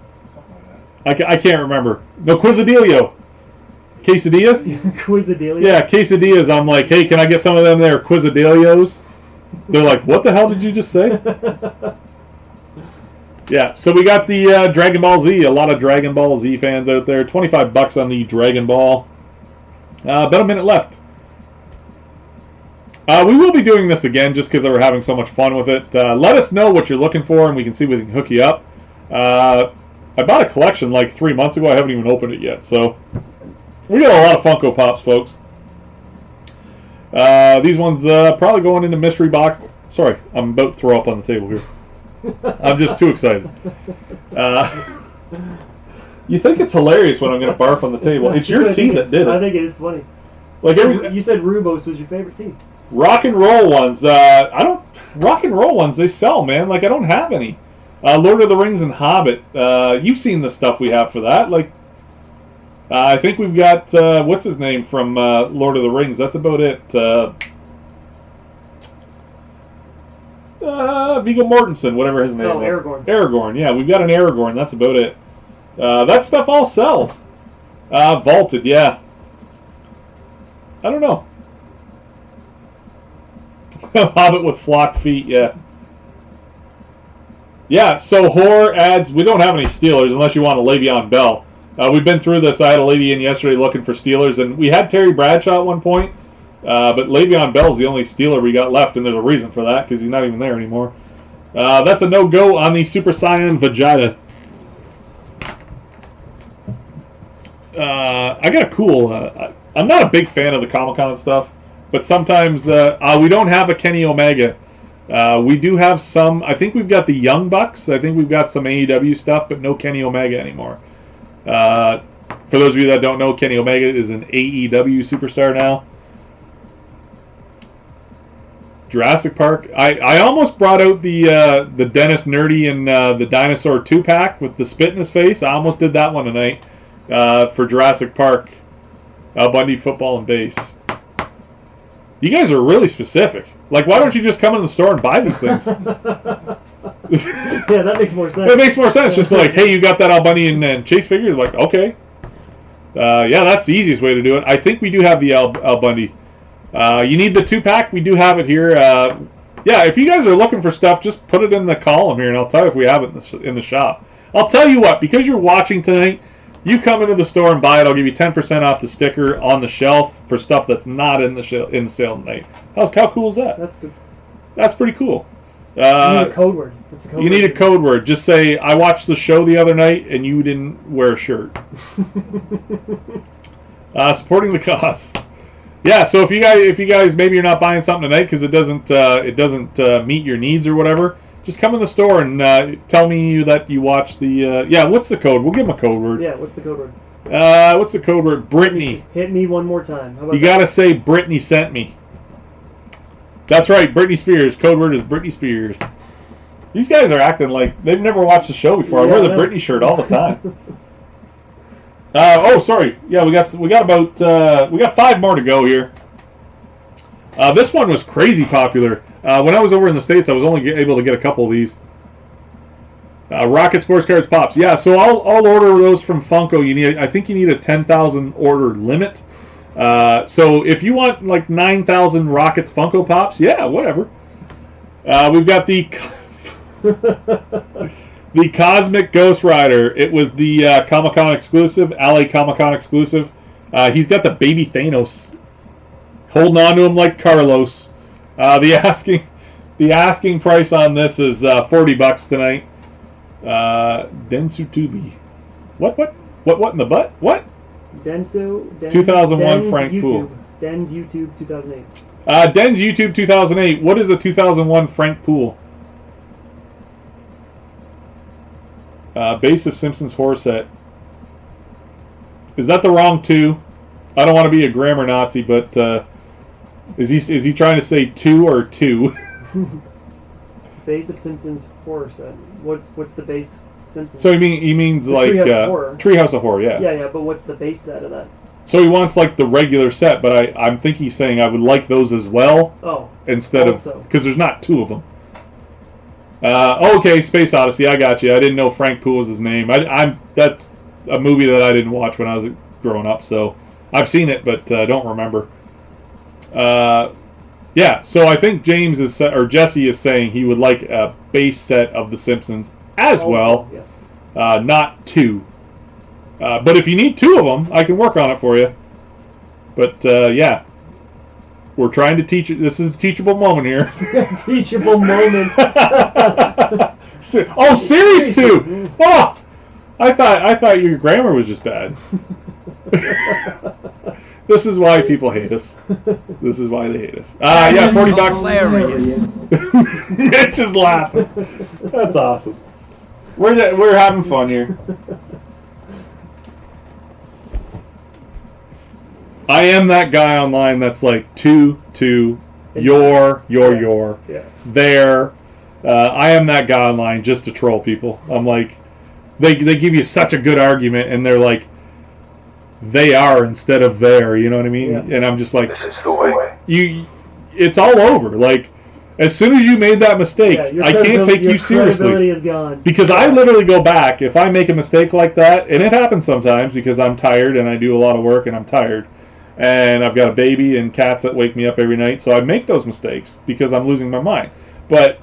I can't remember. No, Quesadillo. Quesadilla? Quesadilla? Yeah, quesadillas. I'm like, hey, can I get some of them there Quesadillos? They're like, what the hell did you just say? Yeah, so we got the Dragon Ball Z. A lot of Dragon Ball Z fans out there. $25 on the Dragon Ball. About a minute left. We will be doing this again just because we're having so much fun with it. Let us know what you're looking for, and we can see if we can hook you up. I bought a collection like 3 months ago. I haven't even opened it yet. So we got a lot of Funko Pops, folks. These ones probably going into mystery box. Sorry, I'm about to throw up on the table here. I'm just too excited. You think it's hilarious when I'm going to barf on the table. It's your tea that did it. I think it is funny. Like you said Rubos was your favorite tea. Rock and roll ones. Rock and roll ones, they sell, man. Like, I don't have any. Lord of the Rings and Hobbit. You've seen the stuff we have for that. Like, I think we've got what's his name from Lord of the Rings. That's about it. Viggo Mortensen, whatever his name was. Aragorn. Aragorn, yeah, we've got an Aragorn. That's about it. That stuff all sells. Vaulted, yeah. I don't know. Hobbit with flocked feet, yeah. Yeah, so Horror adds, we don't have any Steelers unless you want a Le'Veon Bell. We've been through this. I had a lady in yesterday looking for Steelers, and we had Terry Bradshaw at one point, but Le'Veon Bell's the only Steeler we got left, and there's a reason for that because he's not even there anymore. That's a no-go on the Super Saiyan Vegeta. I got a cool... I'm not a big fan of the Comic-Con stuff, but sometimes we don't have a Kenny Omega. We do have some... I think we've got the Young Bucks. I think we've got some AEW stuff, but no Kenny Omega anymore. For those of you that don't know, Kenny Omega is an AEW superstar now. Jurassic Park. I almost brought out the Dennis Nerdy and the Dinosaur 2-pack with the spit in his face. I almost did that one tonight for Jurassic Park. Bundy Football and Base. You guys are really specific. Like, why don't you just come in the store and buy these things? Yeah, that makes more sense. It makes more sense. Just be like, hey, you got that Al Bundy and Chase figure? Like, okay. Yeah, that's the easiest way to do it. I think we do have the Al Bundy. You need the 2-pack? We do have it here. Yeah, if you guys are looking for stuff, just put it in the column here, and I'll tell you if we have it in the shop. I'll tell you what, because you're watching tonight, you come into the store and buy it, I'll give you 10% off the sticker on the shelf for stuff that's not in the sale tonight. How cool is that? That's good. That's pretty cool. You need a code word. You need a code word. Just say, I watched the show the other night and you didn't wear a shirt. Supporting the cause. Yeah, so if you guys maybe you're not buying something tonight because it doesn't meet your needs or whatever, just come in the store and tell me that you watched the... yeah, what's the code? We'll give them a code word. Yeah, what's the code word? What's the code word? Brittany. Hit me one more time. How about you got to say Brittany sent me. That's right, Britney Spears. Code word is Britney Spears. These guys are acting like they've never watched the show before. I wear the Britney shirt all the time. Oh, sorry. Yeah, we got about 5 more to go here. This one was crazy popular. When I was over in the States, I was only able to get a couple of these. Rocket Sports Cards Pops. Yeah, so I'll order those from Funko. I think you need a 10,000 order limit. So if you want like 9,000 Rockets Funko Pops, yeah, whatever. We've got the Cosmic Ghost Rider. It was the Comic-Con exclusive, LA Comic-Con exclusive. He's got the baby Thanos holding on to him like Carlos. The asking price on this is $40 tonight. Densutubi. What in the butt? What? Denso 2001 Den's Frank YouTube. Poole. Den's YouTube 2008. Den's YouTube 2008. What is the 2001 Frank Poole? Base of Simpsons horror set. Is that the wrong 2? I don't want to be a grammar Nazi, but is he trying to say 2 or 2? Base of Simpsons horror set. What's the base Simpsons? So he means the like Treehouse of Horror. Yeah. Yeah, but what's the base set of that? So he wants like the regular set, but I'm thinking he's saying I would like those as well. Oh. Instead also. of because there's not 2 of them. Okay, Space Odyssey. I got you. I didn't know Frank Poole was his name. That's a movie that I didn't watch when I was growing up, so I've seen it, but don't remember. Yeah, so I think Jesse is saying he would like a base set of The Simpsons as well, yes. Not 2. But if you need 2 of them, I can work on it for you. But yeah, we're trying to teach it. This is a teachable moment here. Teachable moment. Oh, Series 2. Oh, I thought your grammar was just bad. This is why people hate us. This is why they hate us. Yeah, $40. Hilarious. Mitch is laughing. That's awesome. We're having fun here. I am that guy online that's like your. Yeah. There. I am that guy online just to troll people. I'm like, they give you such a good argument, and they're like, they are instead of there. You know what I mean? Yeah. And I'm just like, This is the way. it's all over. Like, as soon as you made that mistake, Yeah, your I can't take you your credibility seriously. is gone. Because I literally go back, if I make a mistake like that, and it happens sometimes because I'm tired and I do a lot of work and I'm tired, and I've got a baby and cats that wake me up every night, so I make those mistakes because I'm losing my mind. But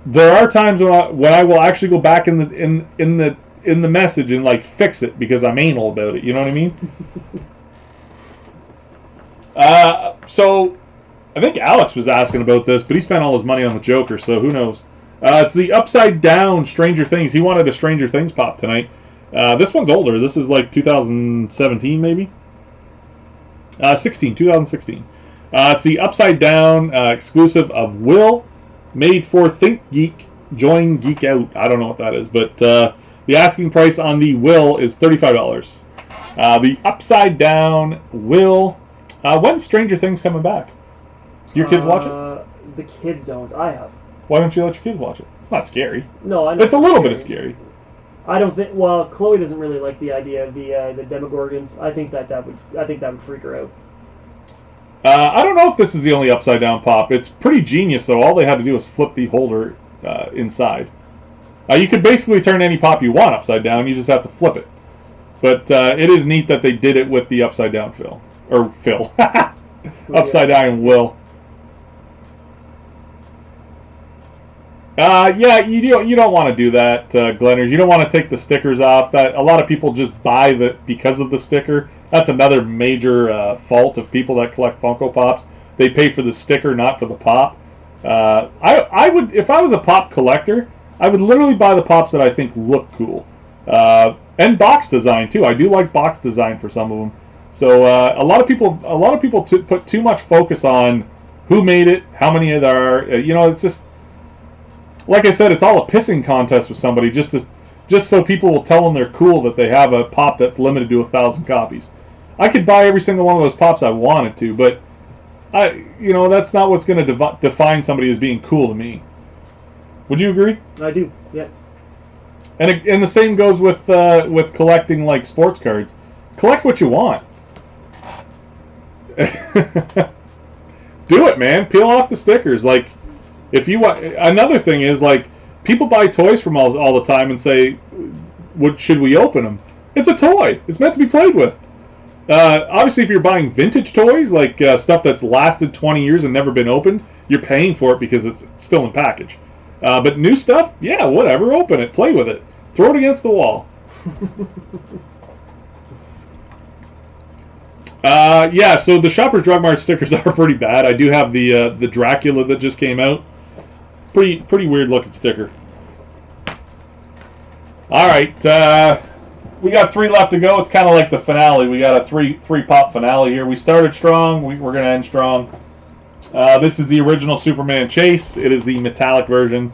there are times when I will actually go back in the message and like fix it because I'm anal about it. You know what I mean? So I think Alex was asking about this, but he spent all his money on the Joker, so who knows? It's the Upside Down Stranger Things. He wanted a Stranger Things pop tonight. This one's older. This is like 2017 maybe. 2016. It's the Upside Down exclusive of Will, made for Think Geek, Join Geek Out. I don't know what that is, but the asking price on the Will is $35. The Upside Down Will. When's Stranger Things coming back? Do your kids watch it? The kids don't. I have. Why don't you let your kids watch it? It's not scary. No, I know. It's a little bit of scary. I don't think. Well, Chloe doesn't really like the idea of the Demogorgons. I think that would freak her out. I don't know if this is the only upside down pop. It's pretty genius though. All they had to do was flip the holder inside. You could basically turn any pop you want upside down. You just have to flip it. But it is neat that they did it with the upside down Phil. Upside down Will. You don't want to do that, Glenners. You don't want to take the stickers off. That a lot of people just buy because of the sticker. That's another major fault of people that collect Funko Pops. They pay for the sticker, not for the pop. I would, if I was a pop collector, I would literally buy the pops that I think look cool, and box design too. I do like box design for some of them. So a lot of people put too much focus on who made it, how many there are. It's just. Like I said, it's all a pissing contest with somebody just so people will tell them they're cool that they have a pop that's limited to 1,000 copies. I could buy every single one of those pops I wanted to, but that's not what's going to define somebody as being cool to me. Would you agree? I do. Yeah. And the same goes with collecting like sports cards. Collect what you want. Do it, man. Peel off the stickers. Like. If you want, another thing is like people buy toys from all the time and say, should we open them?" It's a toy. It's meant to be played with. Obviously, if you're buying vintage toys, like stuff that's lasted 20 years and never been opened, you're paying for it because it's still in package. But new stuff, yeah, whatever. Open it, play with it, throw it against the wall. So the Shoppers Drug Mart stickers are pretty bad. I do have the Dracula that just came out. Pretty weird looking sticker. All right, we got 3 left to go. It's kind of like the finale. We got a three pop finale here. We started strong. We're going to end strong. This is the original Superman Chase. It is the metallic version.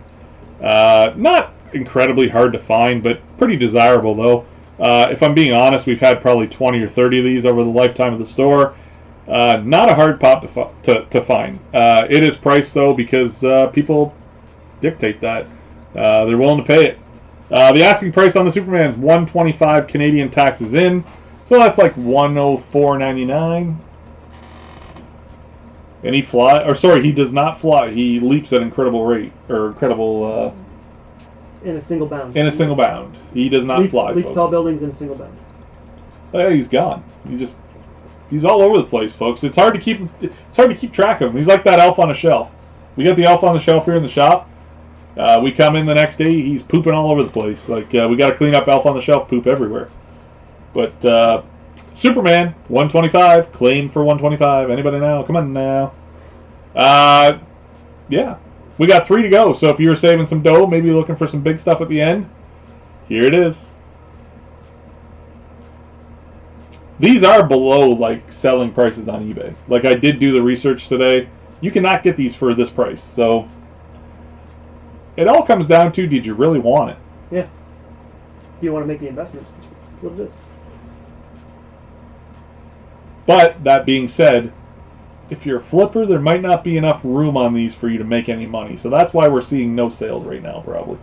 Not incredibly hard to find, but pretty desirable though. If I'm being honest, we've had probably 20 or 30 of these over the lifetime of the store. Not a hard pop to find. It is priced though because people dictate that. They're willing to pay it. The asking price on the Superman is $125 Canadian taxes in, so that's like $104.99. And he does not fly. He leaps at incredible rate or incredible. In a single bound. In a single bound. He does not fly. Leaps tall buildings in a single bound. Oh, he's gone. He's all over the place, folks. It's hard to keep track of him. He's like that elf on a shelf. We got the elf on the shelf here in the shop. We come in the next day, he's pooping all over the place. Like we got to clean up elf on the shelf poop everywhere. But Superman, $125. Claim for $125. Anybody now? Come on now. Yeah. We got 3 to go, so if you were saving some dough, maybe looking for some big stuff at the end, here it is. These are below like selling prices on eBay. Like I did do the research today. You cannot get these for this price. So it all comes down to, did you really want it? Yeah. Do you want to make the investment? That's what it is. But that being said, if you're a flipper, there might not be enough room on these for you to make any money. So that's why we're seeing no sales right now, probably.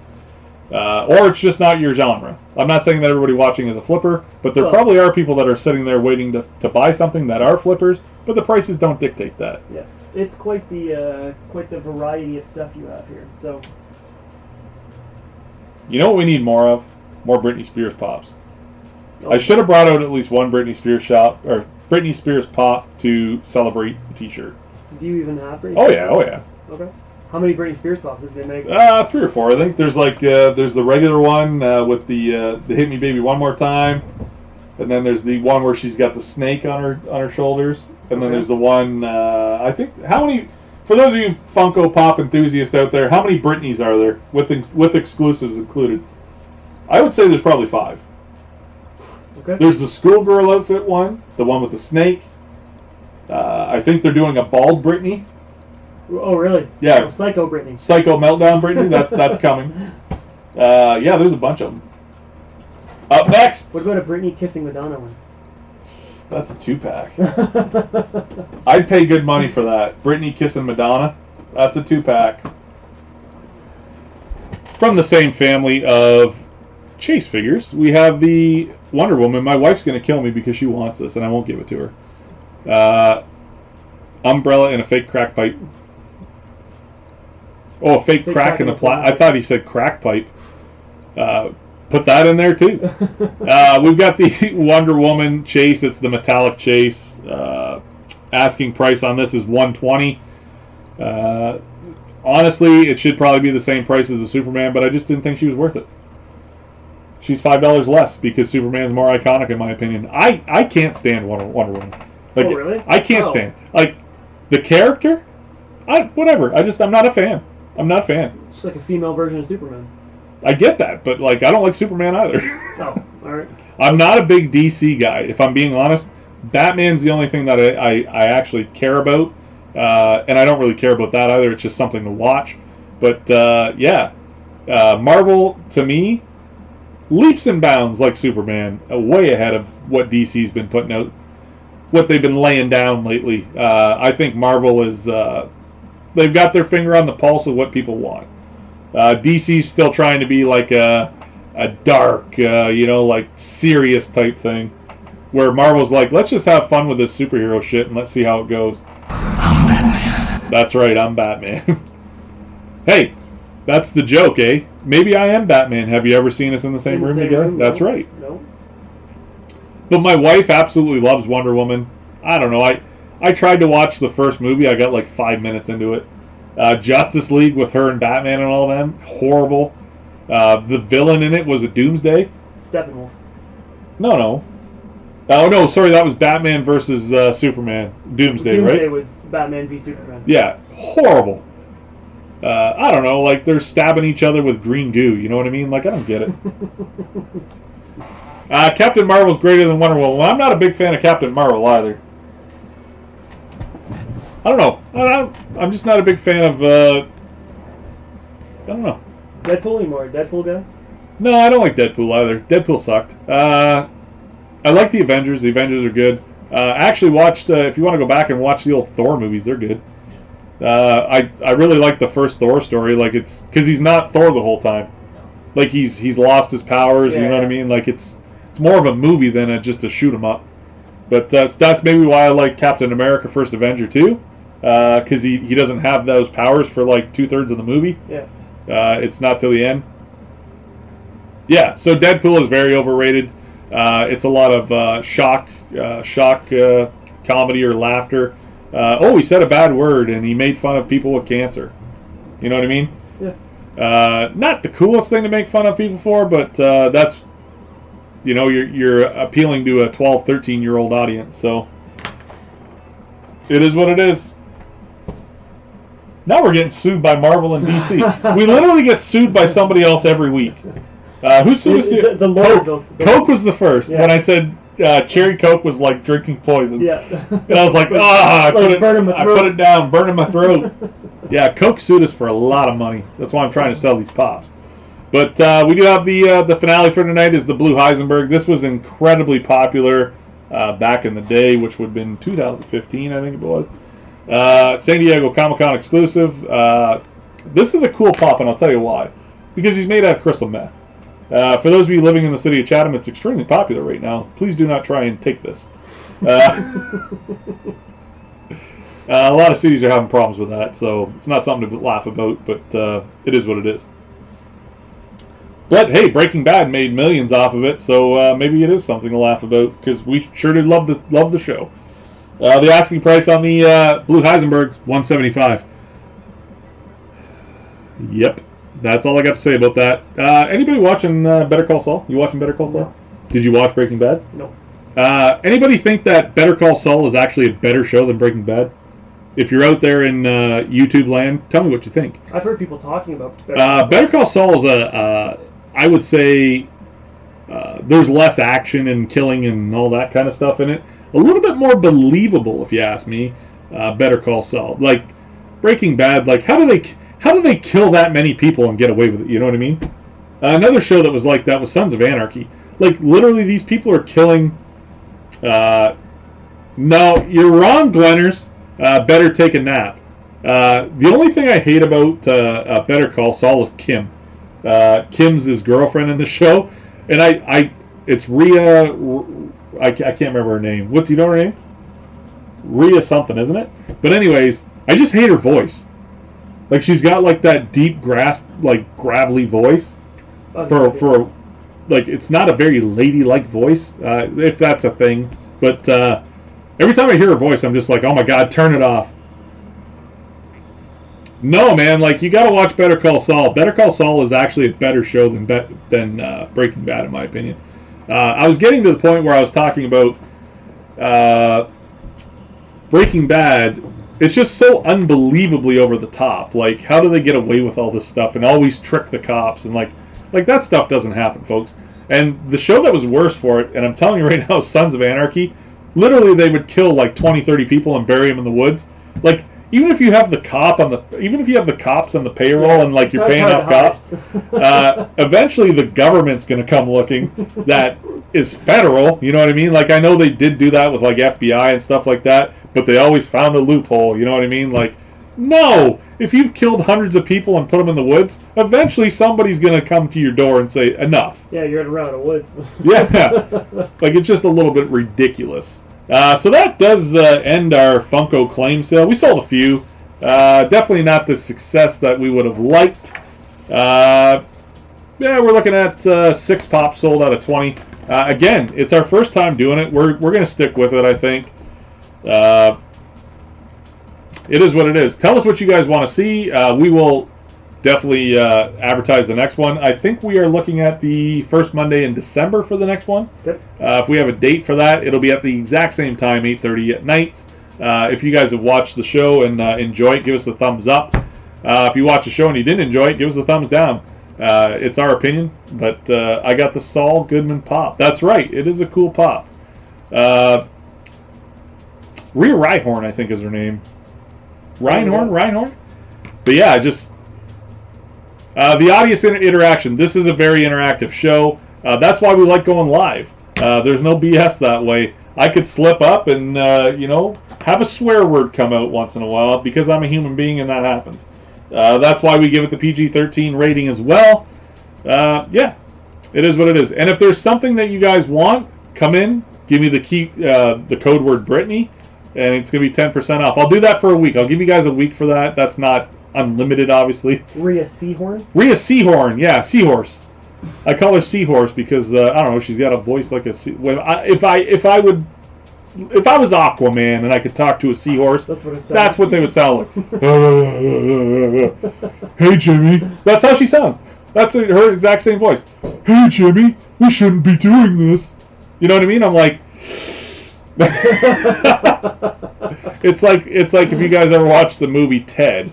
Or it's just not your genre. I'm not saying that everybody watching is a flipper, but there Well- probably are people that are sitting there waiting to buy something that are flippers, but the prices don't dictate that. Yeah, it's quite the variety of stuff you have here. So You know what we need more of? More Britney Spears pops. oh, I should have brought out at least one Britney Spears shop or Britney Spears pop to celebrate the T-shirt. Do you even have Britney? Oh Spears? yeah, oh yeah. Okay. How many Britney Spears pops did they make? 3 or 4, I think. There's there's the regular one with the "Hit Me Baby One More Time," and then there's the one where she's got the snake on her shoulders, and then Okay. there's the one I think. How many? For those of you Funko Pop enthusiasts out there, how many Britneys are there with exclusives included? I would say there's probably 5. Okay. There's the schoolgirl outfit one, the one with the snake. I think they're doing a bald Britney. Oh really? Yeah. So Psycho Britney. Psycho Meltdown Britney, that's coming. Yeah, there's a bunch of them. Up next, What about a Britney kissing Madonna one? that's a 2-pack. I'd pay good money for that. Britney kissing Madonna, that's a 2-pack. From the same family of Chase figures, we have the Wonder Woman. My wife's going to kill me because she wants this, and I won't give it to her. Umbrella and a fake crack pipe. Oh, a fake crack in the I thought he said crack pipe. Put that in there too. We've got the Wonder Woman Chase. It's the metallic Chase. Asking price on this is $120. Honestly, it should probably be the same price as the Superman, but I just didn't think she was worth it. She's $5 less because Superman's more iconic in my opinion. I can't stand Wonder Woman. Like, Oh, really? I can't stand the character. Whatever. I'm not a fan. I'm not a fan. It's just like a female version of Superman. I get that, but I don't like Superman either. Oh, all right. I'm not a big DC guy, if I'm being honest. Batman's the only thing that I actually care about, and I don't really care about that either. It's just something to watch. But Marvel to me leaps and bounds like Superman, way ahead of what DC's been putting out, what they've been laying down lately. I think Marvel is they've got their finger on the pulse of what people want. DC's still trying to be like a dark, serious type thing, where Marvel's like, let's just have fun with this superhero shit and let's see how it goes. I'm Batman. That's right, I'm Batman. Hey, that's the joke, eh? Maybe I am Batman. Have you ever seen us in the same room together? That's no. right. No. But my wife absolutely loves Wonder Woman. I don't know. I tried to watch the first movie. I got like 5 minutes into it. Justice League with her and Batman and all them. Horrible. The villain in it was a Doomsday. Steppenwolf. No. Oh, no. Sorry, that was Batman versus Superman. Doomsday, Doomsday right? was Batman v Superman. Yeah. Horrible. I don't know. Like, they're stabbing each other with green goo. You know what I mean? Like, I don't get it. Captain Marvel's greater than Wonder Woman. Well, I'm not a big fan of Captain Marvel either. I don't know. I'm just not a big fan of. I don't know. Deadpool anymore? Deadpool guy? No, I don't like Deadpool either. Deadpool sucked. I like the Avengers. The Avengers are good. I actually watched. If you want to go back and watch the old Thor movies, they're good. I really like the first Thor story. Like, it's because he's not Thor the whole time. Like, he's lost his powers. You know what I mean? Like, it's more of a movie than just a shoot 'em up. But that's maybe why I like Captain America: First Avenger too. Because he doesn't have those powers for like 2/3 of the movie. Yeah. It's not till the end. Yeah, so Deadpool is very overrated. It's a lot of shock comedy or laughter. He said a bad word and he made fun of people with cancer. You know what I mean? Yeah. Not the coolest thing to make fun of people for, but that's, you're appealing to a 12, 13-year-old audience. So it is what it is. Now we're getting sued by Marvel and DC. We literally get sued by somebody else every week. Who sued us? The Lord goes. Coke was the first. Yeah. When I said cherry Coke was like drinking poison. Yeah. And I was like, I put it down, burning my throat. Yeah, Coke sued us for a lot of money. That's why I'm trying to sell these pops. But we do have the finale for tonight is the Blue Heisenberg. This was incredibly popular back in the day, which would have been 2015, I think it was. San Diego Comic-Con exclusive. This is a cool pop, and I'll tell you why. Because he's made out of crystal meth. For those of you living in the city of Chatham, it's extremely popular right now. Please do not try and take this. A lot of cities are having problems with that, so it's not something to laugh about, but it is what it is. But hey, Breaking Bad made millions off of it, so maybe it is something to laugh about, because we sure did love the show. The asking price on the Blue Heisenberg's $175. Yep, that's all I got to say about that. Anybody watching Better Call Saul? You watching Better Call Saul? No. Did you watch Breaking Bad? No. Anybody think that Better Call Saul is actually a better show than Breaking Bad? If you're out there in YouTube land, tell me what you think. I've heard people talking about Better Call Saul is I would say there's less action and killing and all that kind of stuff in it. A little bit more believable, if you ask me. Better Call Saul, like Breaking Bad, like how do they kill that many people and get away with it? You know what I mean? Another show that was like that was Sons of Anarchy. Like literally, these people are killing. No, you're wrong, Glenners. Better take a nap. The only thing I hate about Better Call Saul is Kim. Kim's his girlfriend in the show, and it's Rhea. I can't remember her name. What do you know her name? Rhea something, isn't it? But anyways, I just hate her voice. Like she's got like that deep grasp, like gravelly voice. For like it's not a very ladylike voice, if that's a thing. But every time I hear her voice, I'm just like, oh my god, turn it off. No, man, like you got to watch Better Call Saul. Better Call Saul is actually a better show than Breaking Bad, in my opinion. I was getting to the point where I was talking about Breaking Bad. It's just so unbelievably over the top. Like, how do they get away with all this stuff and always trick the cops? And like that stuff doesn't happen, folks. And the show that was worse for it, and I'm telling you right now, Sons of Anarchy, literally they would kill like 20, 30 people and bury them in the woods. Like, even if you have the cops on the payroll and like you're paying off cops, eventually the government's going to come looking that is federal. You know what I mean? Like I know they did do that with like FBI and stuff like that, but they always found a loophole. You know what I mean? Like, no, if you've killed hundreds of people and put them in the woods, eventually somebody's going to come to your door and say enough. Yeah, you're in a round of woods. Yeah, like it's just a little bit ridiculous. So that does end our Funko claim sale. We sold a few. Definitely not the success that we would have liked. Yeah, we're looking at 6 pops sold out of 20. Again, it's our first time doing it. We're going to stick with it, I think. It is what it is. Tell us what you guys want to see. We will definitely advertise the next one. I think we are looking at the first Monday in December for the next one. Yep. If we have a date for that, it'll be at the exact same time, 8:30 at night. If you guys have watched the show and enjoy it, give us the thumbs up. If you watch the show and you didn't enjoy it, give us the thumbs down. It's our opinion, but I got the Saul Goodman pop. That's right. It is a cool pop. Rhea Rhyhorn, I think is her name. Reinhorn? But yeah, just... the audience interaction. This is a very interactive show. That's why we like going live. There's no BS that way. I could slip up and, have a swear word come out once in a while because I'm a human being and that happens. That's why we give it the PG-13 rating as well. Yeah, it is what it is. And if there's something that you guys want, come in, give me the code word Brittany, and it's going to be 10% off. I'll do that for a week. I'll give you guys a week for that. That's not unlimited, obviously. Rhea Seahorn? Rhea Seahorn, yeah, Seahorse. I call her Seahorse because I don't know, she's got a voice like a sea. If I was Aquaman and I could talk to a seahorse, that's what they would sound like. Hey Jimmy, that's how she sounds. That's her exact same voice. Hey Jimmy, we shouldn't be doing this. You know what I mean? I'm like. It's like if you guys ever watched the movie Ted.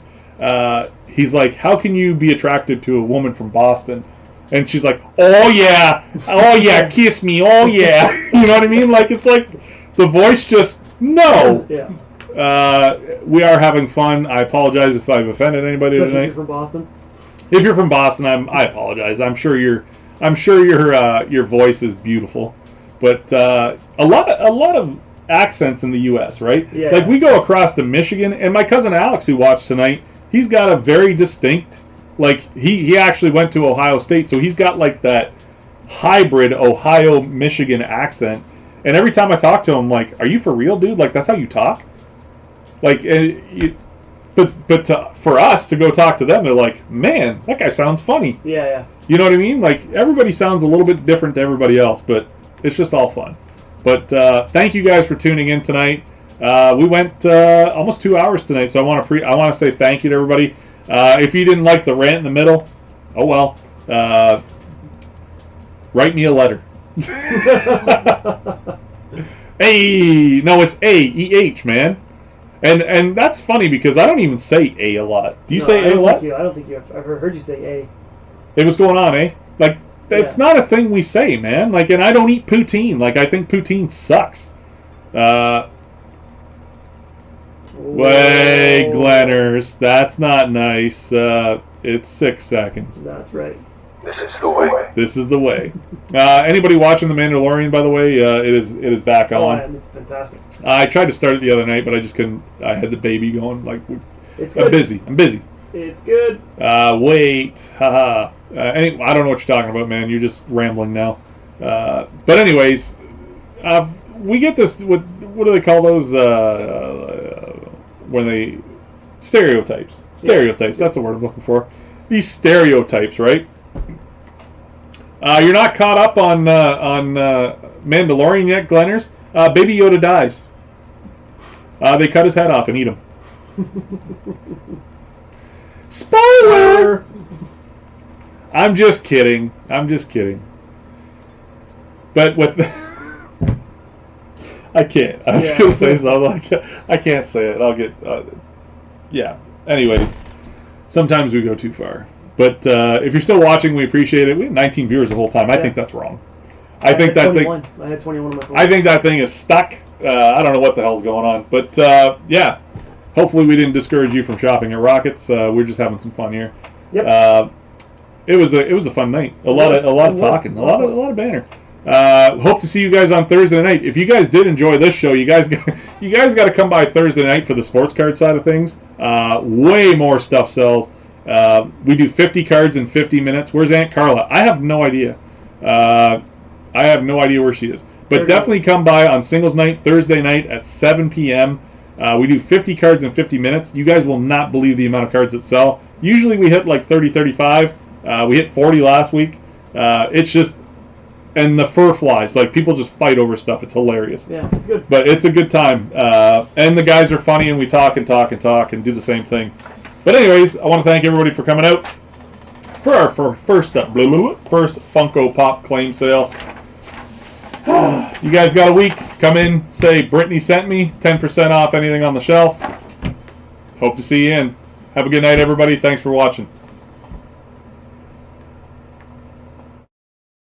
He's like, how can you be attracted to a woman from Boston? And she's like, oh yeah, kiss me, oh yeah. You know what I mean? Like, it's like the voice just, no. Yeah. We are having fun. I apologize if I've offended anybody Especially tonight. If you're from Boston. If you're from Boston, I apologize. I'm sure your voice is beautiful, but a lot of accents in the U.S., right? Yeah. Like we go across to Michigan, and my cousin Alex, who watched tonight, he's got a very distinct like he actually went to Ohio State, so he's got like that hybrid Ohio Michigan accent. And every time I talk to him, I'm like, "Are you for real, dude? Like that's how you talk?" Like, for us to go talk to them, they're like, "Man, that guy sounds funny." Yeah. You know what I mean? Like everybody sounds a little bit different to everybody else, but it's just all fun. But thank you guys for tuning in tonight. We went almost 2 hours tonight, so I want to say thank you to everybody. If you didn't like the rant in the middle, oh well. Write me a letter. Hey, no, it's A-E-H, man. And that's funny because I don't even say A a lot. Do you say A a lot? I don't think I've ever heard you say A. Hey, what's going on, eh? Like, it's not a thing we say, man. Like, and I don't eat poutine. Like, I think poutine sucks. Way, Glenners. That's not nice. It's 6 seconds. That's right. This is the way. This is the way. Anybody watching The Mandalorian, by the way, it is back on. Oh, man, it's fantastic. I tried to start it the other night, but I just couldn't. I had the baby going. Like, It's good. I'm busy. It's good. Wait. Haha. I don't know what you're talking about, man. You're just rambling now. But anyways, we get this. What do they call those? When they stereotypes. Stereotypes. That's the word I'm looking for. These stereotypes, right? You're not caught up on Mandalorian yet, Glenners. Baby Yoda dies. They cut his head off and eat him. Spoiler! I'm just kidding. But with I can't. I was going to say something. I can't say it. I'll get... yeah. Anyways, sometimes we go too far. But if you're still watching, we appreciate it. We have 19 viewers the whole time. I think that's wrong. I think that 21. I had 21 on my phone. I think that thing is stuck. I don't know what the hell's going on. But, yeah. Hopefully we didn't discourage you from shopping at Rockets. We're just having some fun here. Yep. It was a fun night. A lot of talking. A lot of banner. Hope to see you guys on Thursday night. If you guys did enjoy this show, you guys got to come by Thursday night for the sports card side of things. Way more stuff sells. We do 50 cards in 50 minutes. Where's Aunt Carla? I have no idea. I have no idea where she is. But definitely come by on singles night, Thursday night at 7 p.m. We do 50 cards in 50 minutes. You guys will not believe the amount of cards that sell. Usually we hit like 30, 35. We hit 40 last week. It's just... And the fur flies. Like, people just fight over stuff. It's hilarious. Yeah, it's good. But it's a good time. And the guys are funny, and we talk and talk and talk and do the same thing. But anyways, I want to thank everybody for coming out for our first Funko Pop claim sale. You guys got a week. Come in, say Brittany sent me. 10% off anything on the shelf. Hope to see you in. Have a good night, everybody. Thanks for watching.